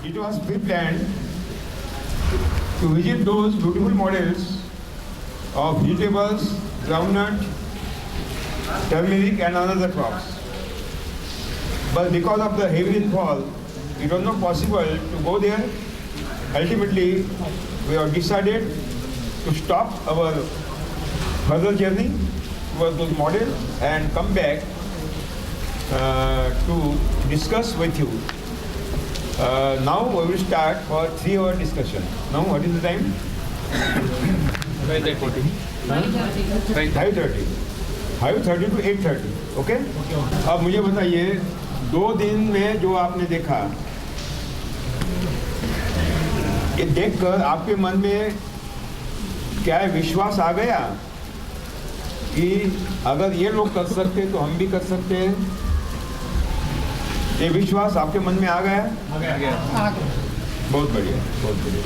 it was pre-planned to visit those beautiful models of vegetables, groundnut, turmeric and other crops. But because of the heavy rainfall, it was not possible to go there. Ultimately, we have decided to stop our further journey towards those models and come back to discuss with you. Now we will start for 3-hour discussion. Now what is the time? 5:30. 5:30. 5:30 to 8:30. Okay? अब मुझे बताइए 2 दिन में जो आपने देखा, ये देखकर आपके मन में क्या विश्वास आ गया कि अगर ये लोग कर सकते तो हम भी कर सकते हैं? ये विश्वास आपके मन में आ गया? बहुत बढ़िया, बहुत बढ़िया।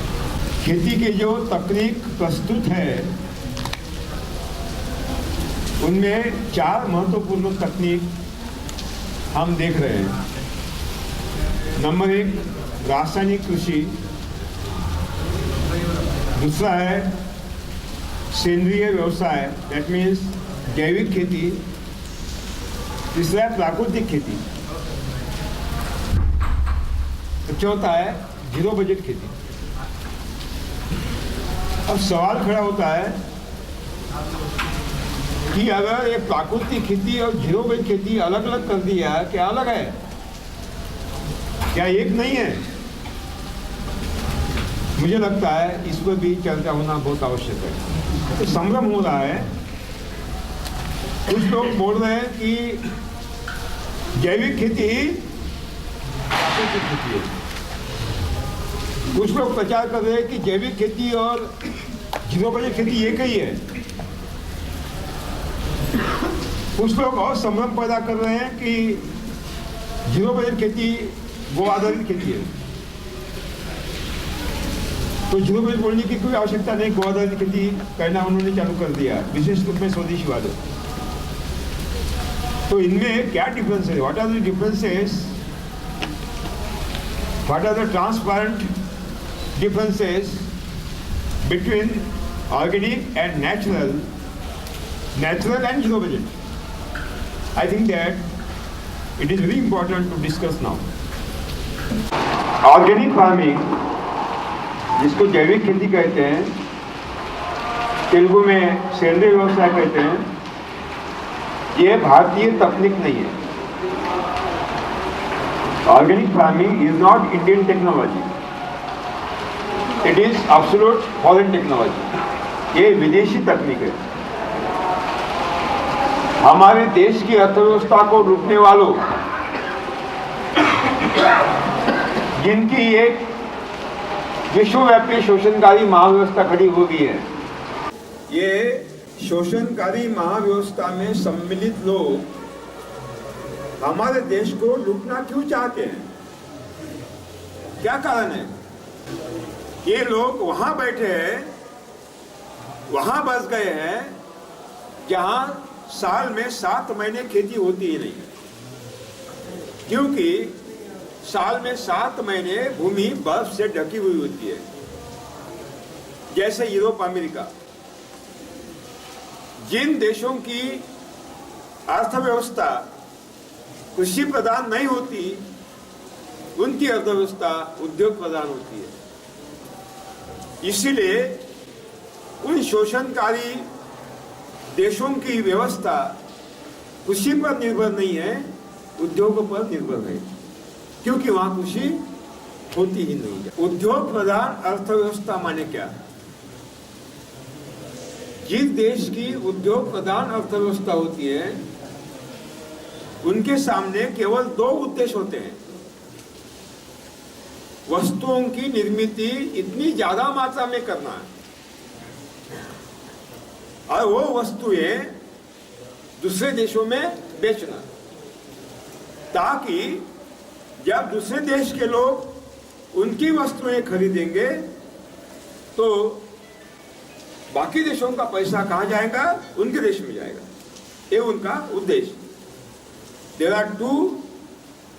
खेती की जो तकनीक प्रस्तुत है उनमें 4 महत्वपूर्ण तकनीक हम देख रहे हैं। नंबर 1 रासायनिक कृषि, दूसरा है सेंद्रीय व्यवसाय, दैट मीन्स जैविक खेती, तीसरा है प्राकृतिक खेती, चौथा है जीरो बजट खेती। अब सवाल खड़ा होता है कि अगर ये प्राकृतिक खेती और जीरो बजट खेती अलग अलग कर दिया, क्या अलग है? क्या एक नहीं है? मुझे लगता है इस पर भी चर्चा होना बहुत आवश्यक है। तो संभ्रम हो रहा है। कुछ लोग बोल रहे हैं कि जैविक खेती प्राकृतिक खेती है। कुछ लोग प्रचार कर रहे हैं कि जैविक खेती और जीरो बजट खेती एक ही है। कुछ लोग और संभ्रम पैदा कर रहे हैं कि जीरो बजट खेती गो आधारित खेती है। तो जीरो बजट बोलने की कोई आवश्यकता नहीं, गो आधारित खेती करना उन्होंने चालू कर दिया, विशेष रूप में स्वदेशीवाद। तो इनमें क्या डिफरेंस है? What are the differences? What are the transparent differences between organic and natural and zero budget? I think that it is very important to discuss now. Organic farming, जिसको जैविक खेती कहते हैं, तेलुगु में सेंद्रीय व्यवसाय कहते हैं, ये भारतीय तकनीक नहीं है। Organic farming is not Indian technology. It is absolute foreign technology. ये विदेशी तकनीक है। हमारे देश की अर्थव्यवस्था को लूटने वालों, जिनकी एक विश्वव्यापी शोषणकारी महाव्यवस्था खड़ी हो गई है, ये शोषणकारी महाव्यवस्था में सम्मिलित लोग हमारे देश को लूटना क्यों चाहते हैं? क्या कारण है? ये लोग वहां बैठे हैं, वहां बस गए हैं जहां साल में 7 महीने खेती होती ही नहीं, क्योंकि साल में 7 महीने भूमि बर्फ से ढकी हुई होती है। जैसे यूरोप, अमेरिका, जिन देशों की अर्थव्यवस्था कृषि प्रधान नहीं होती, उनकी अर्थव्यवस्था उद्योग प्रधान होती है। इसीलिए उन शोषणकारी देशों की व्यवस्था कृषि पर निर्भर नहीं है, उद्योगों पर निर्भर है, क्योंकि वहां कृषि होती ही नहीं है। उद्योग प्रधान अर्थव्यवस्था माने क्या? जिस देश की उद्योग प्रधान अर्थव्यवस्था होती है, उनके सामने केवल 2 उद्देश्य होते हैं। वस्तुओं की निर्मित इतनी ज्यादा मात्रा में करना है और वो वस्तुएं दूसरे देशों में बेचना, ताकि जब दूसरे देश के लोग उनकी वस्तुएं खरीदेंगे तो बाकी देशों का पैसा कहां जाएगा? उनके देश में जाएगा। ये उनका उद्देश्य। There are 2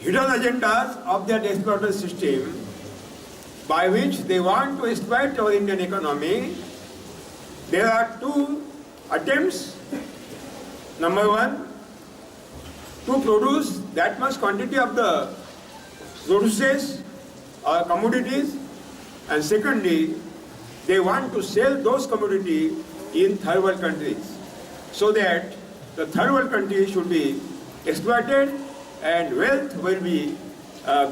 hidden agendas of that exploiter system. by which they want to exploit our Indian economy, there are two attempts. Number one, to produce that much quantity of the resources or commodities, and secondly, they want to sell those commodities in third world countries so that the third world countries should be exploited and wealth will be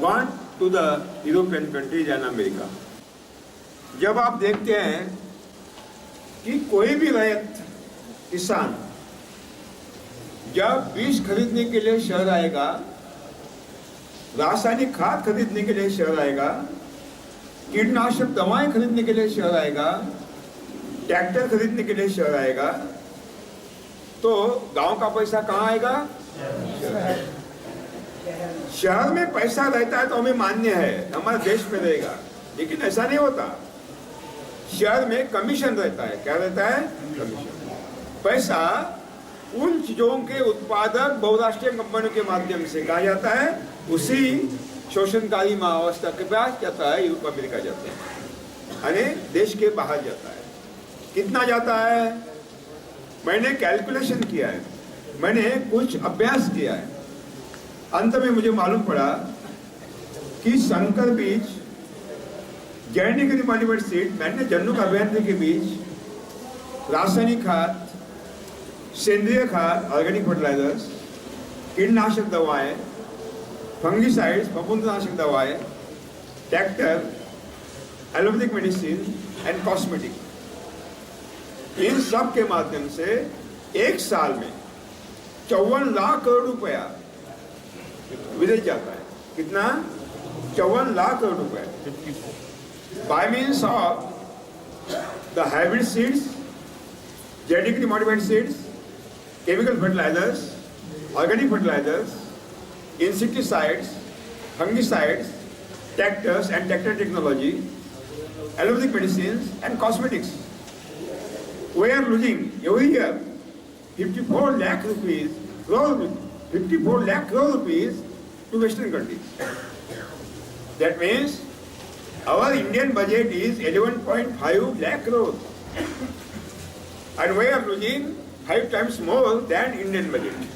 gone to the European countries and America. जब आप देखते हैं कि कोई भी रैयत किसान जब बीज खरीदने के लिए शहर आएगा, रासायनिक खाद खरीदने के लिए शहर आएगा, कीटनाशक दवाएं खरीदने के लिए शहर आएगा, ट्रैक्टर खरीदने के लिए शहर आएगा, तो गांव का पैसा कहाँ आएगा? शहर में पैसा रहता है तो हमें मान्य है, हमारे देश में रहेगा, लेकिन ऐसा नहीं होता। शहर में कमीशन रहता है। क्या रहता है? कमीशन। पैसा उन चीजों के उत्पादक बहुराष्ट्रीय कंपनियों के माध्यम से कहा जाता है, उसी शोषणकारी महाअवस्था के पास जाता है, यूरोप अमेरिका जाता है, यानी देश के बाहर जाता है। कितना जाता है? मैंने कैलकुलेशन किया है, मैंने कुछ अभ्यास किया है, अंत में मुझे मालूम पड़ा कि संकर बीज, जैनिक मॉलिबेट सीड, मैंने जन्नुक अभियांत्रिकी के बीज, रासायनिक खाद, सेंद्रीय खाद, ऑर्गेनिक फर्टिलाइजर्स, कीटनाशक दवाएं, फंगिसाइड्स, फफूंदनाशक दवाएं, tractor, allopathic medicine and cosmetic, इन सब के माध्यम से एक साल में 54 लाख करोड़ रुपया विदेश जाता है। कितना? 54 लाख करोड़ रुपया। By means of the hybrid seeds, genetically modified seeds, chemical fertilisers, organic fertilisers, insecticides, fungicides, tractors and tractor technology, allopathic medicines and cosmetics. We are losing every year 54 lakh rupees, 54 lakh crore rupees to Western countries. That means our Indian budget is 11.5 lakh crore, and we are losing 5 times more than Indian budget.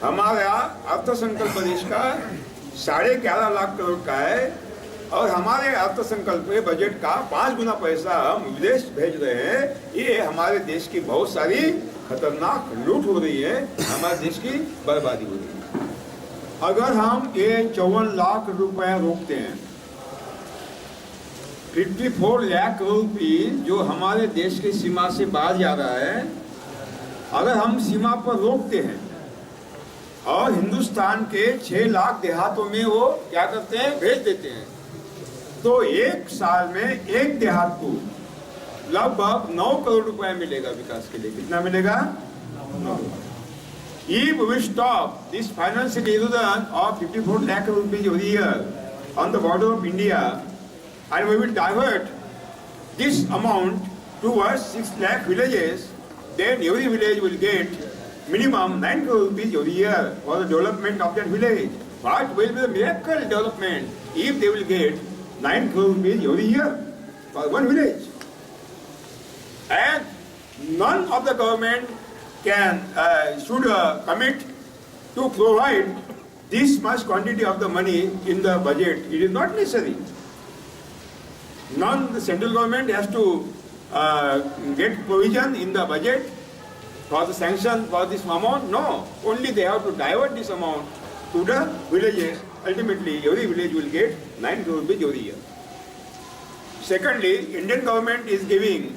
हमारा अर्थसंकल्प देश का 11.5 लाख करोड़ का है, और हमारे अर्थसंकल्प के बजट का 5 गुना पैसा हम विदेश भेज रहे हैं। ये हमारे देश की बहुत सारी खतरनाक लूट हो रही है, हमारे देश की बर्बादी हो रही है। अगर हम ये 54 लाख रुपया रोकते हैं, 54 लाख करोड़ रुपये जो हमारे देश की सीमा से बाहर जा रहा है, अगर हम सीमा पर रोकते हैं और हिंदुस्तान के 6 लाख देहातों में वो क्या करते हैं? भेज देते हैं, तो एक साल में एक देहात को लगभग 9 करोड़ रुपया मिलेगा विकास के लिए। कितना मिलेगा? 9। If we stop this financial erosion of 54 lakh rupees every year on the border of India, and we will divert this amount towards 6 lakh villages, then every village will get minimum 9 crore rupees every year for the development of that village. What will be the miracle development if they will get 9 crore rupees every year for one village? And none of the government should commit to provide this much quantity of the money in the budget. It is not necessary. The central government has to get provision in the budget for the sanction for this amount. No, only they have to divert this amount to the villages. Ultimately, every village will get 9 crore rupees every year. Secondly, Indian government is giving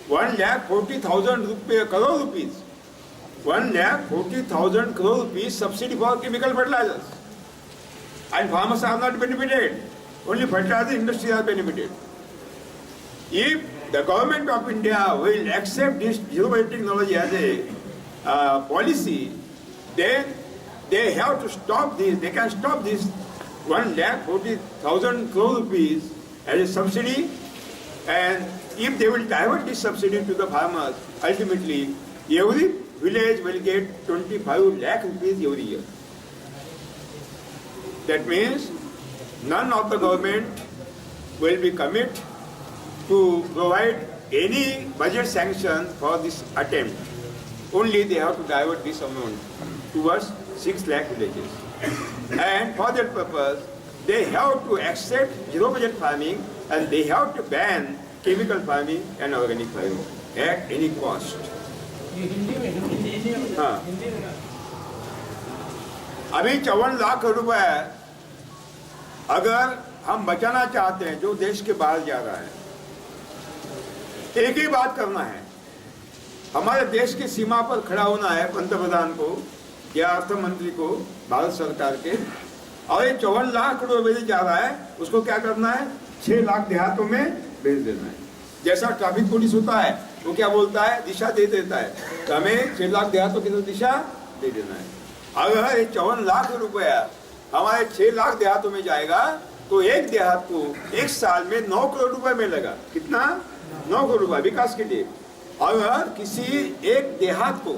1,40,000 crore rupees, 1,40,000 crore rupees subsidy for chemical fertilizers, and farmers are not benefited. Only fertilizer industry are benefited. If the government of India will accept this zero budget technology as a policy, then they have to stop this. They can stop this 1,40,000 crore rupees as a subsidy, and if they will divert this subsidy to the farmers, ultimately every village will get 25 lakh rupees every year. That means none of the government will be commit to provide any budget sanction for this attempt. Only they have to divert this amount towards 6 lakh villages. And for that purpose, they have to accept zero budget farming and they have to ban chemical farming and organic farming at any cost. हाँ, अभी 54 लाख रुपए अगर हम बचाना चाहते हैं जो देश के बाहर जा रहा है, एक ही बात करना है, हमारे देश की सीमा पर खड़ा होना है पंतप्रधान को या अर्थ मंत्री को भारत सरकार के, और ये 54 लाख रुपए जा रहा है उसको क्या करना है, 6 लाख देहातों में भेज देना है। जैसा ट्रैफिक पुलिस होता है वो क्या बोलता है, दिशा दे देता है, तो हमें 6 लाख देहातों की दिशा दे देना है। अगर ये 54 लाख रुपया हमारे 6 लाख देहातों में जाएगा तो एक देहात को एक साल में 9 करोड़ रुपए मिलेगा। कितना? 9 करोड़ रुपए विकास के लिए। अगर किसी एक देहात को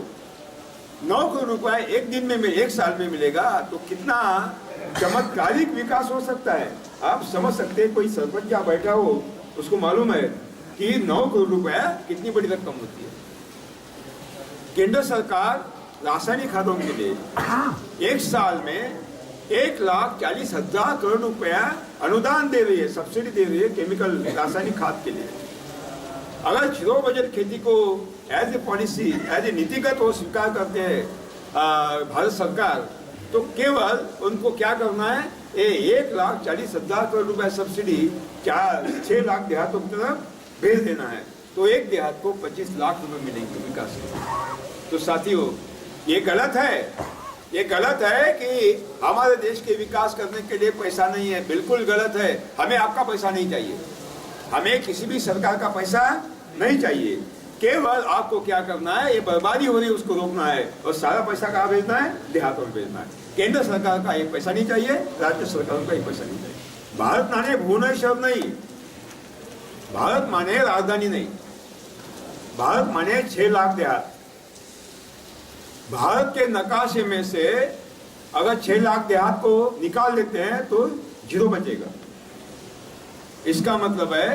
9 करोड़ रुपए एक दिन में एक साल में मिलेगा तो कितना चमत्कारिक विकास हो सकता है। आप समझ सकते हैं, कोई सरपंच यहाँ बैठा हो उसको मालूम है कि 9 करोड़ रुपए कितनी बड़ी रकम होती है। केंद्र सरकार रासायनिक खादों के लिए एक साल में 1,40,000 करोड़ रुपया अनुदान दे रही है, सब्सिडी दे रही है केमिकल रासायनिक खाद के लिए। अगर जीरो बजट खेती को as a policy, as a नीतिगत वो स्वीकार करते हैं भारत सरकार, तो केवल उनको क्या करना है, 1,40,000 करोड़ रुपए सब्सिडी 6 लाख देहातों की तरफ भेज देना है, तो एक देहात को 25 लाख रुपए मिलेंगे विकास के। तो साथियों, ये गलत है, ये गलत है कि हमारे देश के विकास करने के लिए पैसा नहीं है। बिल्कुल गलत है। हमें आपका पैसा नहीं चाहिए, हमें किसी भी सरकार का पैसा नहीं चाहिए। केवल आपको क्या करना है, ये बर्बादी हो रही है उसको रोकना है, और सारा पैसा कहाँ भेजना है, देहातों में भेजना है। केंद्र सरकार का एक पैसा नहीं चाहिए, राज्य सरकार का एक पैसा नहीं चाहिए। भारत माने भुवनेश्वर नहीं, भारत माने राजधानी नहीं, भारत माने 6 लाख देहात। भारत के नकाशे में से अगर 6 लाख देहात को निकाल देते हैं तो जीरो बचेगा। इसका मतलब है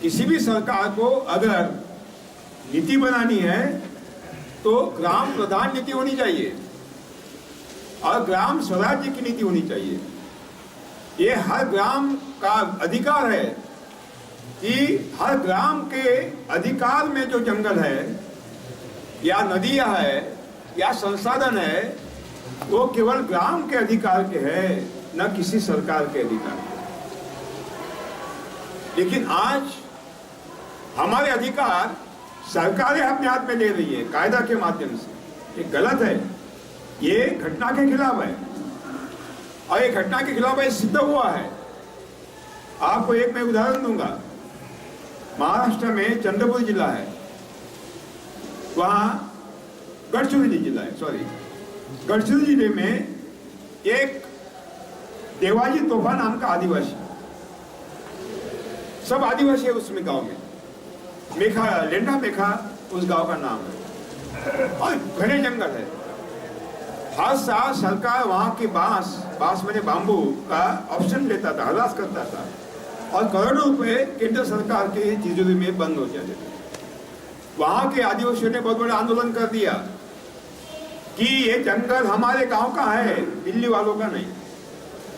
किसी भी सरकार को अगर नीति बनानी है तो ग्राम प्रधान नीति होनी चाहिए और ग्राम स्वराज्य की नीति होनी चाहिए। ये हर ग्राम का अधिकार है कि हर ग्राम के अधिकार में जो जंगल है या नदियां है या संसाधन है वो केवल ग्राम के अधिकार के है, न किसी सरकार के अधिकार के। लेकिन आज हमारे अधिकार सरकारें अपने हाथ में ले रही है कायदा के माध्यम से। ये गलत है, ये घटना के खिलाफ है, और ये घटना के खिलाफ है सिद्ध हुआ है। आपको एक मैं उदाहरण दूंगा। महाराष्ट्र में चंद्रपुर जिला है, वहां गडचिरोली जिला है, सॉरी गडचिरोली जिले में एक देवाजी तोफा नाम का आदिवासी, सब आदिवासी है उसमें गांव में, मेखा लेंडा मेखा उस गांव का नाम है, और घने जंगल है। हर साल सरकार वहां के बांस मैंने बांबू का ऑप्शन लेता था, हरास करता था, और करोड़ों रुपए केंद्र सरकार के तिजोरी में बंद हो जाते थे। वहां के आदिवासियों ने बहुत बड़ा आंदोलन कर दिया कि ये जंगल हमारे गांव का है, दिल्ली वालों का नहीं।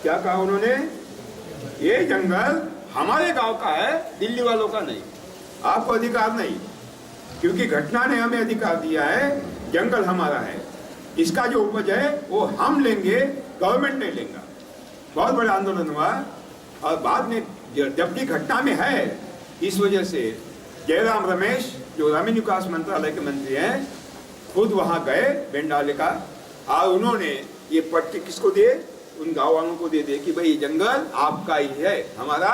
क्या कहा उन्होंने, ये जंगल हमारे गांव का है, दिल्ली वालों का नहीं, आपको अधिकार नहीं, क्योंकि घटना ने हमें अधिकार दिया है, जंगल हमारा है, इसका जो उपज है वो हम लेंगे, गवर्नमेंट नहीं लेगा। बहुत बड़ा आंदोलन हुआ, और बाद में जबकि घटना में है, इस वजह से जयराम रमेश जो ग्रामीण विकास मंत्रालय के मंत्री हैं खुद वहां गए बेंडाले का, और उन्होंने ये पट्टी किसको दिए, उन गांव वालों को दे दे कि भाई ये जंगल आपका ही है, हमारा।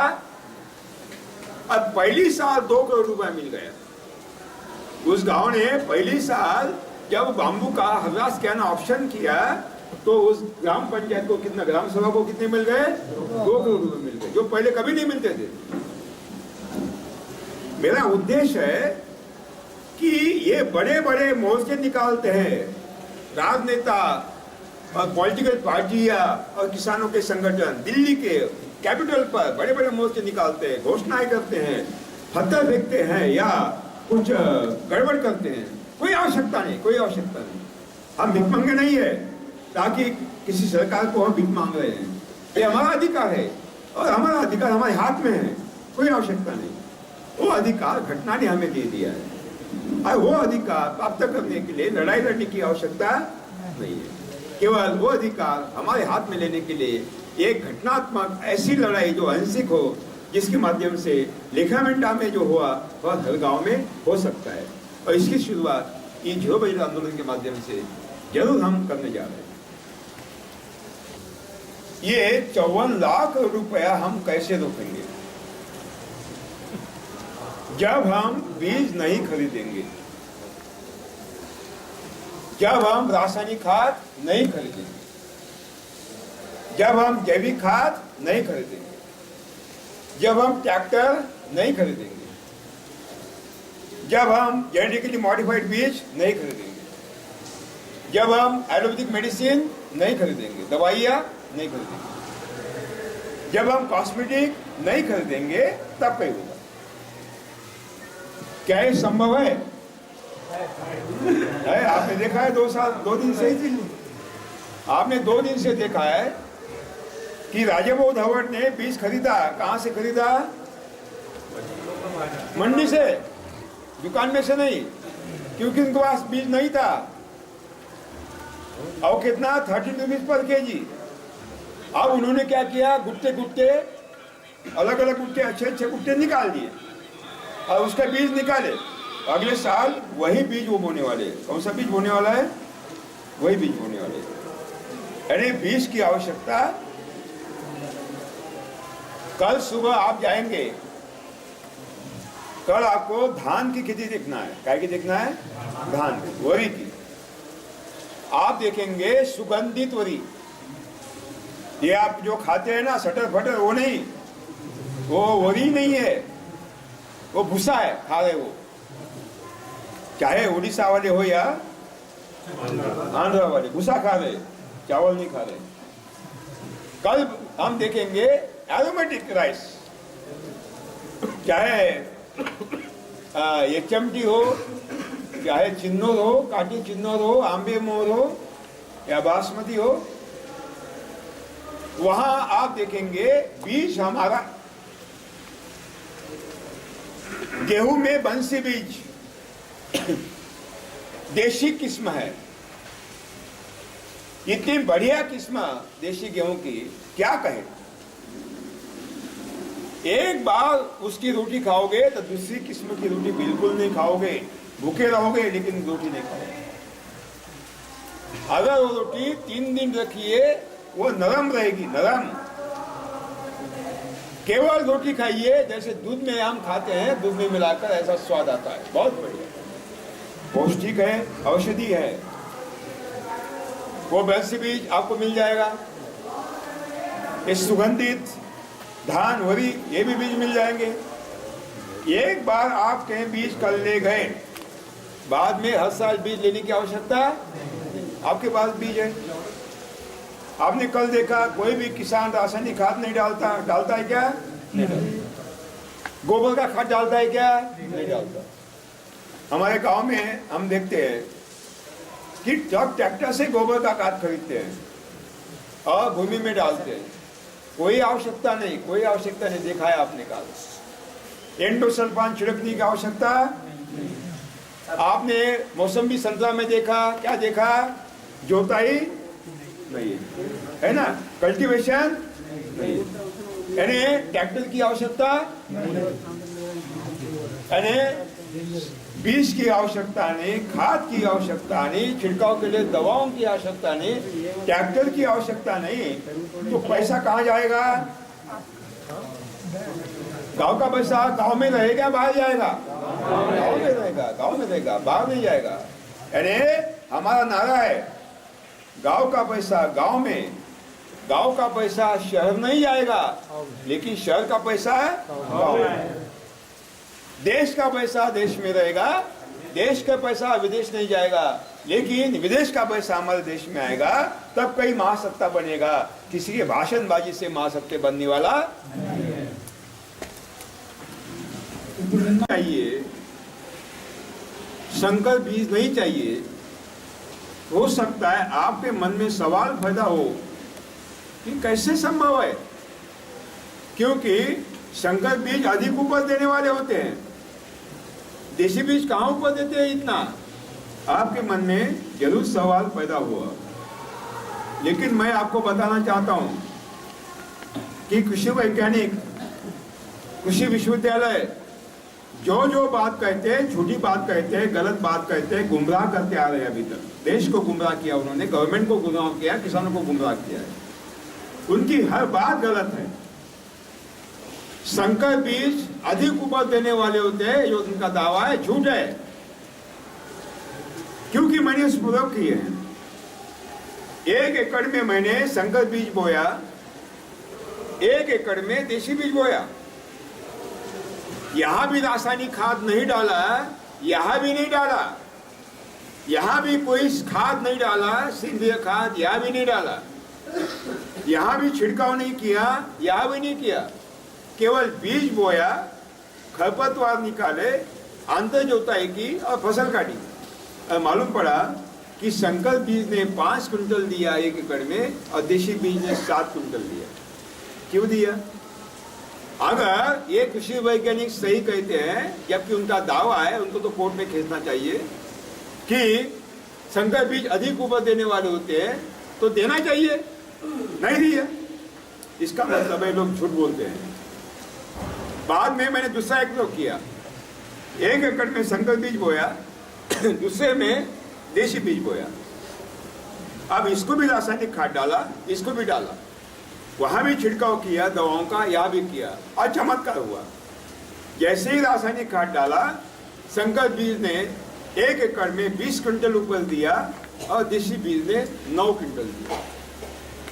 अब पहली साल 2 करोड़ रुपए मिल गया उस गांव ने। पहली साल जब बांबू का हरास किया ना, ऑप्शन किया, तो उस ग्राम पंचायत को कितना, ग्राम सभा को कितने मिल गए, 2 करोड़ रुपए मिल गए, जो पहले कभी नहीं मिलते थे। मेरा उद्देश्य है कि ये बड़े बड़े मोर्चे निकालते हैं राजनेता और पॉलिटिकल पार्टियां और किसानों के संगठन, दिल्ली के कैपिटल पर बड़े बड़े मोर्चे निकालते हैं, घोषणाएं करते हैं, पत्थर फेंकते हैं या कुछ गड़बड़ करते हैं, कोई आवश्यकता नहीं, कोई आवश्यकता नहीं। हम भिख मांगे नहीं है ताकि किसी सरकार को हम भिख मांग रहे हैं, ये हमारा अधिकार है और हमारा अधिकार हमारे हाथ में है, कोई आवश्यकता नहीं। वो अधिकार घटना ने हमें दे दिया है और वो अधिकार प्राप्त करने के लिए लड़ाई लड़ने की आवश्यकता नहीं है। केवल वो अधिकार हमारे हाथ में लेने के लिए एक घटनात्मक ऐसी लड़ाई जो अहिंसक हो, जिसके माध्यम से लेखामेंटा में जो हुआ वह हर गांव में हो सकता है और इसकी शुरुआत ये 0 बजे आंदोलन के माध्यम से जरूर हम करने जा रहे हैं। ये 54 लाख रुपया हम कैसे रोकेंगे? जब हम बीज नहीं खरीदेंगे, जब हम रासायनिक खाद नहीं खरीदेंगे, जब हम जैविक खाद नहीं खरीदेंगे, जब हम ट्रैक्टर नहीं खरीदेंगे, जब हम जेनेटिकली मॉडिफाइड बीज नहीं खरीदेंगे, जब हम एलोपैथिक मेडिसिन नहीं खरीदेंगे, दवाइयाँ नहीं खरीदेंगे, जब हम कॉस्मेटिक नहीं खरीदेंगे, तब कहीं होगा। क्या ये संभव है? आपने देखा है 2 दिन से ही, आपने 2 दिन से देखा है कि राजेबो धावड़ ने बीज खरीदा। कहां से खरीदा? मंडी से, दुकान में से नहीं, क्योंकि उनके पास बीज नहीं था। और कितना? 13 रुपीज पर केजी। अब उन्होंने क्या किया? गुट्टे गुट्टे, अलग अलग गुट्टे, अच्छे अच्छे गुट्टे निकाल दिए और उसका बीज निकाले। अगले साल वही बीज वो बोने वाले। कौन सा बीज बोने वाला है? वही बीज बोने वाले। अरे बीज की आवश्यकता, कल सुबह आप जाएंगे, कल आपको धान की खेती देखना है। क्या की देखना है? धान की, वरी की। आप देखेंगे सुगंधित वरी, ये आप जो खाते हैं ना सटर फटर, वो नहीं, वो वरी नहीं है, वो भूसा है, खा रहे वो। चाहे उड़ीसा वाले हो या आंध्र वाले, भूसा खा रहे, चावल नहीं खा रहे। कल हम देखेंगे एरोमेटिक राइस, चाहे एचएमटी हो, चाहे चिन्नौर हो, काटी चिन्नौर हो, आंबे मोर हो या बासमती हो, वहां आप देखेंगे बीज हमारा गेहूं में बंसी बीज देशी किस्म है। इतनी बढ़िया किस्म देशी गेहूं की, क्या कहे। एक बार उसकी रोटी खाओगे तो दूसरी किस्म की रोटी बिल्कुल नहीं खाओगे। भूखे रहोगे लेकिन रोटी नहीं खाओगे। अगर वो रोटी 3 दिन रखिए वो नरम रहेगी, नरम। केवल रोटी खाइए, जैसे दूध में हम खाते हैं, दूध में मिलाकर ऐसा स्वाद आता है। बहुत बढ़िया, पौष्टिक है, औषधि है। वो बंसी बीज आपको मिल जाएगा। इस सुगंधित धान वरी, ये भी बीज मिल जाएंगे। एक बार आप कहीं बीज कर ले गए, बाद में हर साल बीज लेने की आवश्यकता, आपके पास बीज है। आपने कल देखा कोई भी किसान रासायनिक खाद नहीं डालता है क्या? नहीं डालता। गोबर का खाद डालता है क्या? नहीं डालता। हमारे गांव में हम देखते हैं कि जब ट्रैक्टर से गोबर का खाद खरीदते हैं और भूमि में डालते हैं, कोई आवश्यकता नहीं, कोई आवश्यकता नहीं। देखा है आपने खाद एंडोसल्फान छिड़कने की आवश्यकता। आपने मौसमी संतरा में देखा, क्या देखा? जोताई नहीं है ना, कल्टीवेशन नहीं, यानी ट्रैक्टर की आवश्यकता, यानी बीज की आवश्यकता नहीं, खाद की आवश्यकता नहीं, छिड़काव के लिए दवाओं की आवश्यकता नहीं, ट्रैक्टर की आवश्यकता नहीं। तो पैसा कहाँ जाएगा? गांव का पैसा गांव में रहेगा, बाहर जाएगा? गांव में रहेगा, गांव में रहेगा, बाहर नहीं जाएगा। यानी हमारा नारा है, गांव का पैसा गांव में, गांव का पैसा शहर नहीं जाएगा, लेकिन शहर का पैसा गांव में। देश का पैसा देश में रहेगा, देश का पैसा विदेश नहीं जाएगा, लेकिन विदेश का पैसा हमारे देश में आएगा, तब कई महासत्ता बनेगा। किसी के भाषणबाजी से महासत्य बनने वाला चाहिए, संकर बीज नहीं चाहिए। हो सकता है आपके मन में सवाल पैदा हो कि कैसे संभव है, क्योंकि संकर बीज अधिक उपज देने वाले होते हैं, देशी बीज कहां उपज देते हैं इतना। आपके मन में जरूर सवाल पैदा हुआ, लेकिन मैं आपको बताना चाहता हूं कि कृषि वैज्ञानिक, कृषि विश्वविद्यालय जो बात कहते हैं, झूठी बात कहते हैं, गलत बात कहते हैं, गुमराह करते आ रहे हैं। अभी तक देश को गुमराह किया उन्होंने, गवर्नमेंट को गुमराह किया, किसानों को गुमराह किया है। उनकी हर बात गलत है। संकर बीज अधिक उपज देने वाले होते हैं, जो उनका दावा है झूठ है, क्योंकि मैंने उस प्रयोग किए हैं। 1 एकड़ में मैंने संकर बीज बोया, 1 एकड़ में देशी बीज बोया। यहां भी रासायनिक खाद नहीं डाला, यहां भी नहीं डाला, यहां भी कोई खाद नहीं डाला, सेंद्रीय खाद यहां भी नहीं डाला, यहां भी छिड़काव नहीं किया, यहां भी नहीं किया। केवल बीज बोया, खरपतवार निकाले, अंतर जोताई की और फसल काटी। और मालूम पड़ा कि संकर बीज ने 5 क्विंटल दिया 1 एकड़ में, और देशी बीज ने 7 क्विंटल दिया। क्यों दिया? अगर ये कृषि वैज्ञानिक सही कहते हैं, जबकि उनका दावा है, उनको तो कोर्ट में खींचना चाहिए कि संकर बीज अधिक उपज देने वाले होते हैं, तो देना चाहिए, नहीं दिया। इसका मतलब है लोग झूठ बोलते हैं। बाद में मैंने दूसरा एक प्रयोग किया, 1 एकड़ में संकर बीज बोया, दूसरे में देशी बीज बोया। अब इसको भी रासायनिक खाद डाला, इसको भी डाला, वहां भी छिड़काव किया दवाओं का, यहां भी किया, और चमत्कार हुआ। जैसे ही रासायनिक खाद डाला, संकर बीज ने 1 एकड़ में 20 क्विंटल उपज दिया, और देशी बीज ने 9 क्विंटल दिया।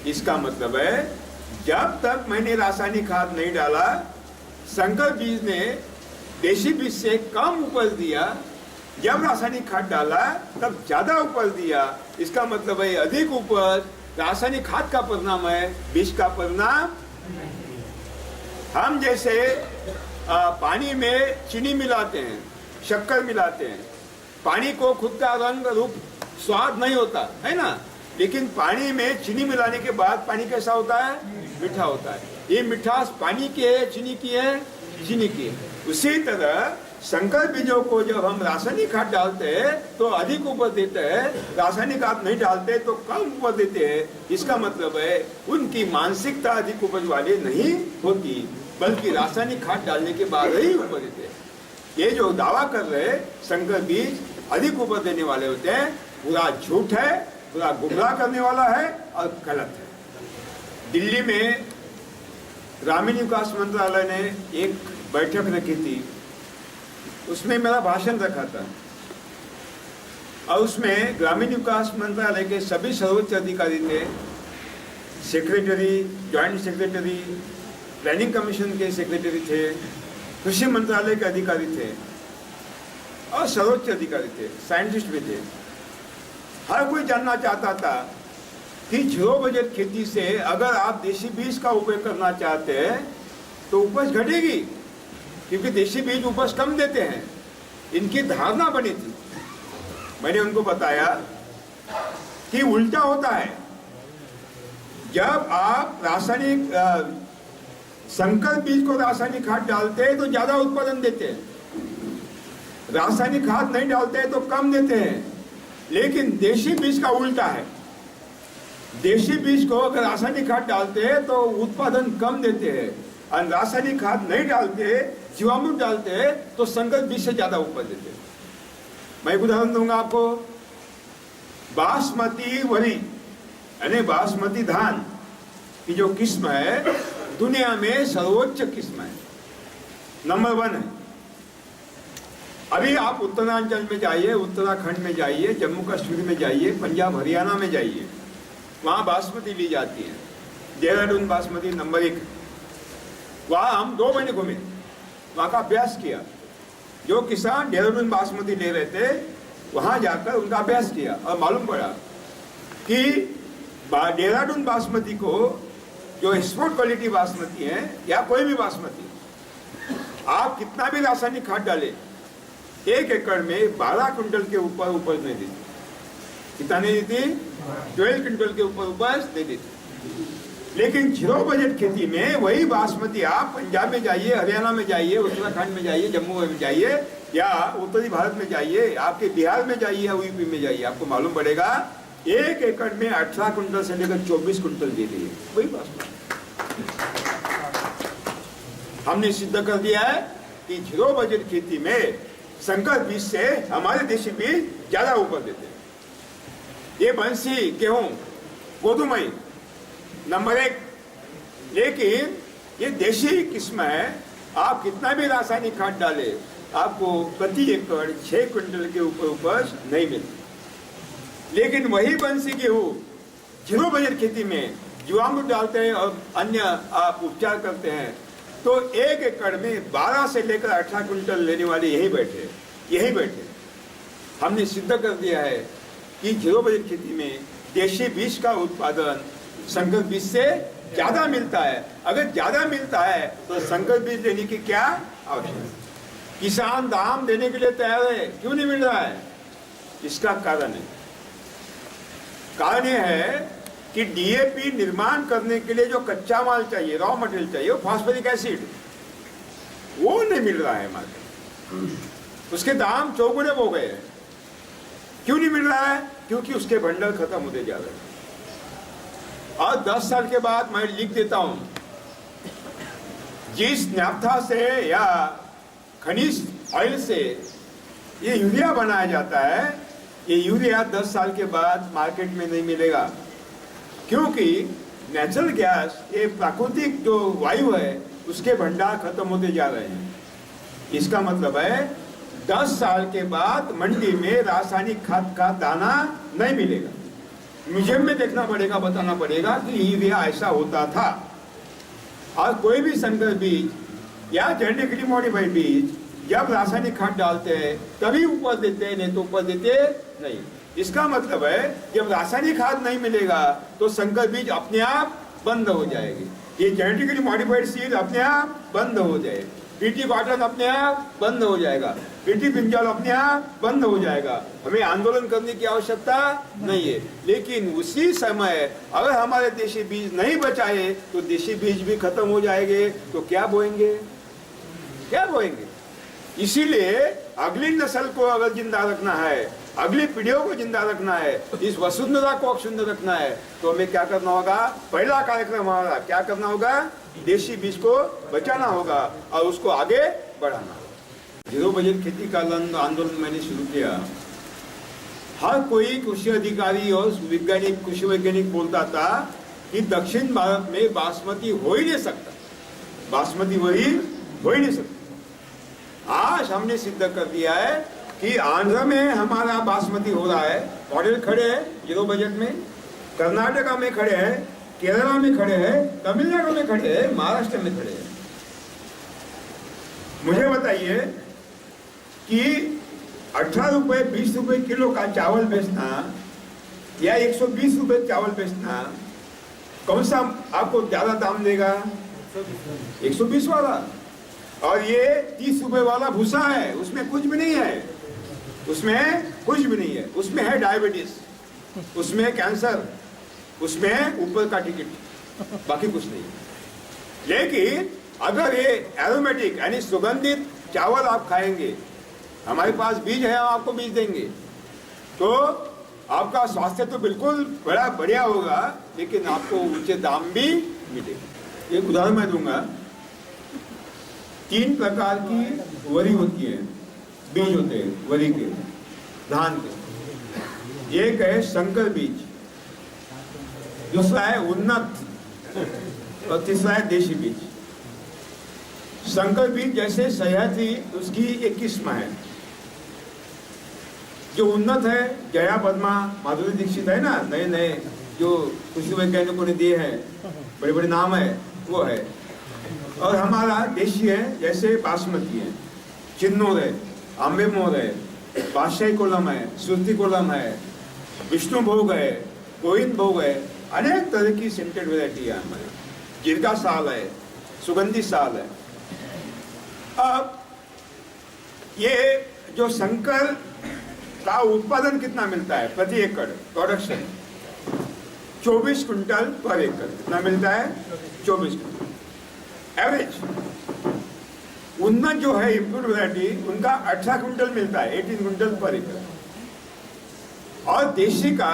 इसका मतलब है जब तक मैंने रासायनिक खाद नहीं डाला, संकर बीज ने देशी बीज से कम उपज दिया, जब रासायनिक खाद डाला तब ज्यादा उपज दिया। इसका मतलब है अधिक उपज रासायनिक खाद का परिणाम है, बीज का परिणाम। हम जैसे पानी में चीनी मिलाते हैं, शक्कर मिलाते हैं, पानी को खुद का रंग रूप स्वाद नहीं होता है ना, लेकिन पानी में चीनी मिलाने के बाद पानी कैसा होता है? मीठा होता है। ये मिठास पानी की है, चीनी की है, चीनी की है। उसी तरह संकर बीजों को जब हम रासायनिक खाद डालते हैं तो अधिक उपज देते हैं, रासायनिक खाद नहीं डालते तो कम उपज देते हैं। इसका मतलब है उनकी मानसिकता अधिक उपज वाली नहीं होती, बल्कि रासायनिक खाद डालने के बाद ही उपज देते हैं। ये जो दावा कर रहे संकर बीज अधिक उपज देने वाले होते हैं, पूरा झूठ है, पूरा गुमराह करने वाला है और गलत है। दिल्ली में ग्रामीण विकास मंत्रालय ने एक बैठक रखी थी, उसमें मेरा भाषण रखा था, और उसमें ग्रामीण विकास मंत्रालय के सभी सर्वोच्च अधिकारी थे, secretary, joint secretary, planning commission के सेक्रेटरी थे, कृषि मंत्रालय के अधिकारी थे, और सर्वोच्च अधिकारी थे, साइंटिस्ट भी थे। हर कोई जानना चाहता था कि जीरो बजट खेती से अगर आप देशी बीज का उपयोग करना चाहते हैं तो उपज घटेगी, क्योंकि देशी बीज उपज कम देते हैं। इनकी धारणा बनी थी। मैंने उनको बताया कि उल्टा होता है। जब आप रासायनिक संकर बीज को रासायनिक खाद डालते हैं तो ज्यादा उत्पादन देते हैं, रासायनिक खाद नहीं डालते हैं तो कम देते हैं। लेकिन देशी बीज का उल्टा है। देशी बीज को अगर रासायनिक खाद डालते हैं तो उत्पादन कम देते हैं, और रासायनिक खाद नहीं डालते, जीवामृत डालते हैं तो संकर बीज से ज्यादा उपज देते हैं। मैं एक उदाहरण दूंगा आपको। बासमती वरी यानी बासमती धान की जो किस्म है, दुनिया में सर्वोच्च किस्म है, नंबर 1 है। अभी आप उत्तरांचल में जाइए, उत्तराखंड में जाइए, जम्मू कश्मीर में जाइए, पंजाब हरियाणा में जाइए, वहाँ बासमती ली जाती है। देहरादून बासमती नंबर 1। वहाँ हम 2 महीने घूमे, वहाँ का अभ्यास किया। जो किसान देहरादून बासमती ले रहे थे, वहाँ जाकर उनका अभ्यास किया और मालूम पड़ा कि देहरादून बासमती को जो एक्सपोर्ट क्वालिटी बासमती है या कोई भी बासमती, आप कितना भी रासायनिक खाद डालें, 1 एकड़ में 12 क्विंटल के ऊपर उपज नहीं देती। कितना नहीं देती? 12 क्विंटल के ऊपर उपज नहीं देती। लेकिन जीरो बजट खेती में वही बासमती आप पंजाब में जाइए, हरियाणा में जाइए, उत्तराखंड में जाइए, जम्मू में जाइए, या उत्तरी भारत में जाइए, आपके बिहार में जाइए या यूपी में जाइए, आपको मालूम पड़ेगा 1 एकड़ में 18 क्विंटल से लेकर 24 क्विंटल दे रही है वही बासमती। हमने सिद्ध कर दिया है कि जीरो बजट खेती में संकर बीज से हमारे देशी बीज ज्यादा उपज देते हैं। ये बंसी, गेहूं, गोधुमई नंबर 1, लेकिन ये देशी किस्म है। आप कितना भी रासायनिक खाद डाले, आपको प्रति एकड़ 6 क्विंटल के ऊपर उपज नहीं मिलती। लेकिन वही बंसी गेहूं जीरो बजट खेती में जीवामृत डालते हैं और अन्य आप उपचार करते हैं, तो 1 एकड़ में 12 से लेकर 18 क्विंटल लेने वाले यही बैठे। हमने सिद्ध कर दिया है कि जीरो बजट खेती में देशी बीज का उत्पादन संकर बीज से ज्यादा मिलता है। अगर ज्यादा मिलता है तो संकर बीज लेने की क्या आवश्यकता है? किसान दाम देने के लिए तैयार है, क्यों नहीं मिल रहा है? इसका कारण यह है कि डीएपी निर्माण करने के लिए जो कच्चा माल चाहिए, रॉ मटेरियल चाहिए, वो फास्फोरिक एसिड, वो नहीं मिल रहा है मार्केट। उसके दाम चौगुने हो गए हैं। क्यों नहीं मिल रहा है? क्योंकि उसके बंडल खत्म होते जा रहे हैं। और 10 साल के बाद मैं लिख देता हूं, जिस नाफ्था से या खनिज ऑयल से ये यूरिया बनाया जाता है, ये यूरिया 10 साल के बाद मार्केट में नहीं मिलेगा, क्योंकि नेचुरल गैस, ये प्राकृतिक जो वायु है, उसके भंडार खत्म होते जा रहे हैं। इसका मतलब है 10 साल के बाद मंडी में रासायनिक खाद का दाना नहीं मिलेगा। म्यूजियम में देखना पड़ेगा, बताना पड़ेगा कि यूरिया ऐसा होता था। और कोई भी संकर बीज या जेनेटिकली मॉडिफाइड बीज जब रासायनिक खाद डालते हैं तभी उपज देते हैं, नहीं तो उपज देते नहीं। इसका मतलब है जब रासायनिक खाद नहीं मिलेगा तो संकर बीज अपने आप बंद हो जाएगी, ये जेनेटिकली मॉडिफाइड सीड अपने आप बंद हो जाएगी, पीटी कॉटन अपने आप बंद हो जाएगा, पीटी ब्रिंजल अपने आप बंद हो जाएगा। हमें आंदोलन करने की आवश्यकता नहीं है। लेकिन उसी समय अगर हमारे देशी बीज नहीं बचाए तो देशी बीज भी खत्म हो जाएंगे, तो क्या बोएंगे? इसीलिए अगली नस्ल को अगर जिंदा रखना है, अगली पीढ़ियों को जिंदा रखना है, इस वसुंधरा को अक्षुण्ण रखना है, तो हमें क्या करना होगा? पहला कार्यक्रम हमारा क्या करना होगा? देशी बीज को बचाना होगा और उसको आगे बढ़ाना। जीरो बजट खेती का आंदोलन मैंने शुरू किया। हर कोई कृषि अधिकारी और वैज्ञानिक, कृषि वैज्ञानिक बोलता था कि दक्षिण भारत में बासमती हो ही नहीं सकता, बासमती वही हो ही नहीं सकता। आज हमने सिद्ध कर दिया है कि आंध्र में हमारा बासमती हो रहा है, मॉडल खड़े हैं जीरो बजट में, कर्नाटका में खड़े हैं, केरला में खड़े हैं, तमिलनाडु में खड़े हैं, महाराष्ट्र में खड़े हैं। मुझे बताइए कि 18 रुपए 20 रुपए किलो का चावल बेचना या 120 रुपए चावल बेचना, कौन सा आपको ज्यादा दाम देगा? 120 वाला। और ये 30 रुपए वाला भूसा है, उसमें कुछ भी नहीं है, उसमें है डायबिटीज, उसमें कैंसर, उसमें ऊपर का टिकट, बाकी कुछ नहीं। लेकिन अगर ये एरोमेटिक यानी सुगंधित चावल आप खाएंगे, हमारे पास बीज है, हम आपको बीज देंगे, तो आपका स्वास्थ्य तो बिल्कुल बड़ा बढ़िया होगा, लेकिन आपको ऊंचे दाम भी मिलेंगे। एक उदाहरण मैं दूंगा। 3 प्रकार की वरी होती है, बीज होते हैं वरी के, धान के। एक है संकर बीज, दूसरा है उन्नत और तीसरा है देशी बीज। संकर बीज जैसे सह्याद्री, उसकी एक किस्म है। जो उन्नत है, जया पद्मा, माधुरी दीक्षित है ना, नए नए जो कृषि वैज्ञानिकों ने दिए हैं, बड़े बड़े नाम है, वो है। और हमारा देशी है, जैसे बासमती है, चिन्नौर है, आम्बे मोर है, बादशाही कोलम है, सुरती कोलम है, विष्णु भोग है, गोविंद भोग है, अनेक तरह की सेंटेड वेराइटी है हमारे। जीरका साल है, सुगंधित साल है। अब ये जो संकर का उत्पादन कितना मिलता है प्रति एकड़ प्रोडक्शन, 24 क्विंटल पर एकड़। कितना मिलता है? 24 क्विंटल एवरेज। उन्नत जो है इम्प्रूव वैरायटी, उनका 18 क्विंटल मिलता है, 18 क्विंटल पर एकड़। और देशी का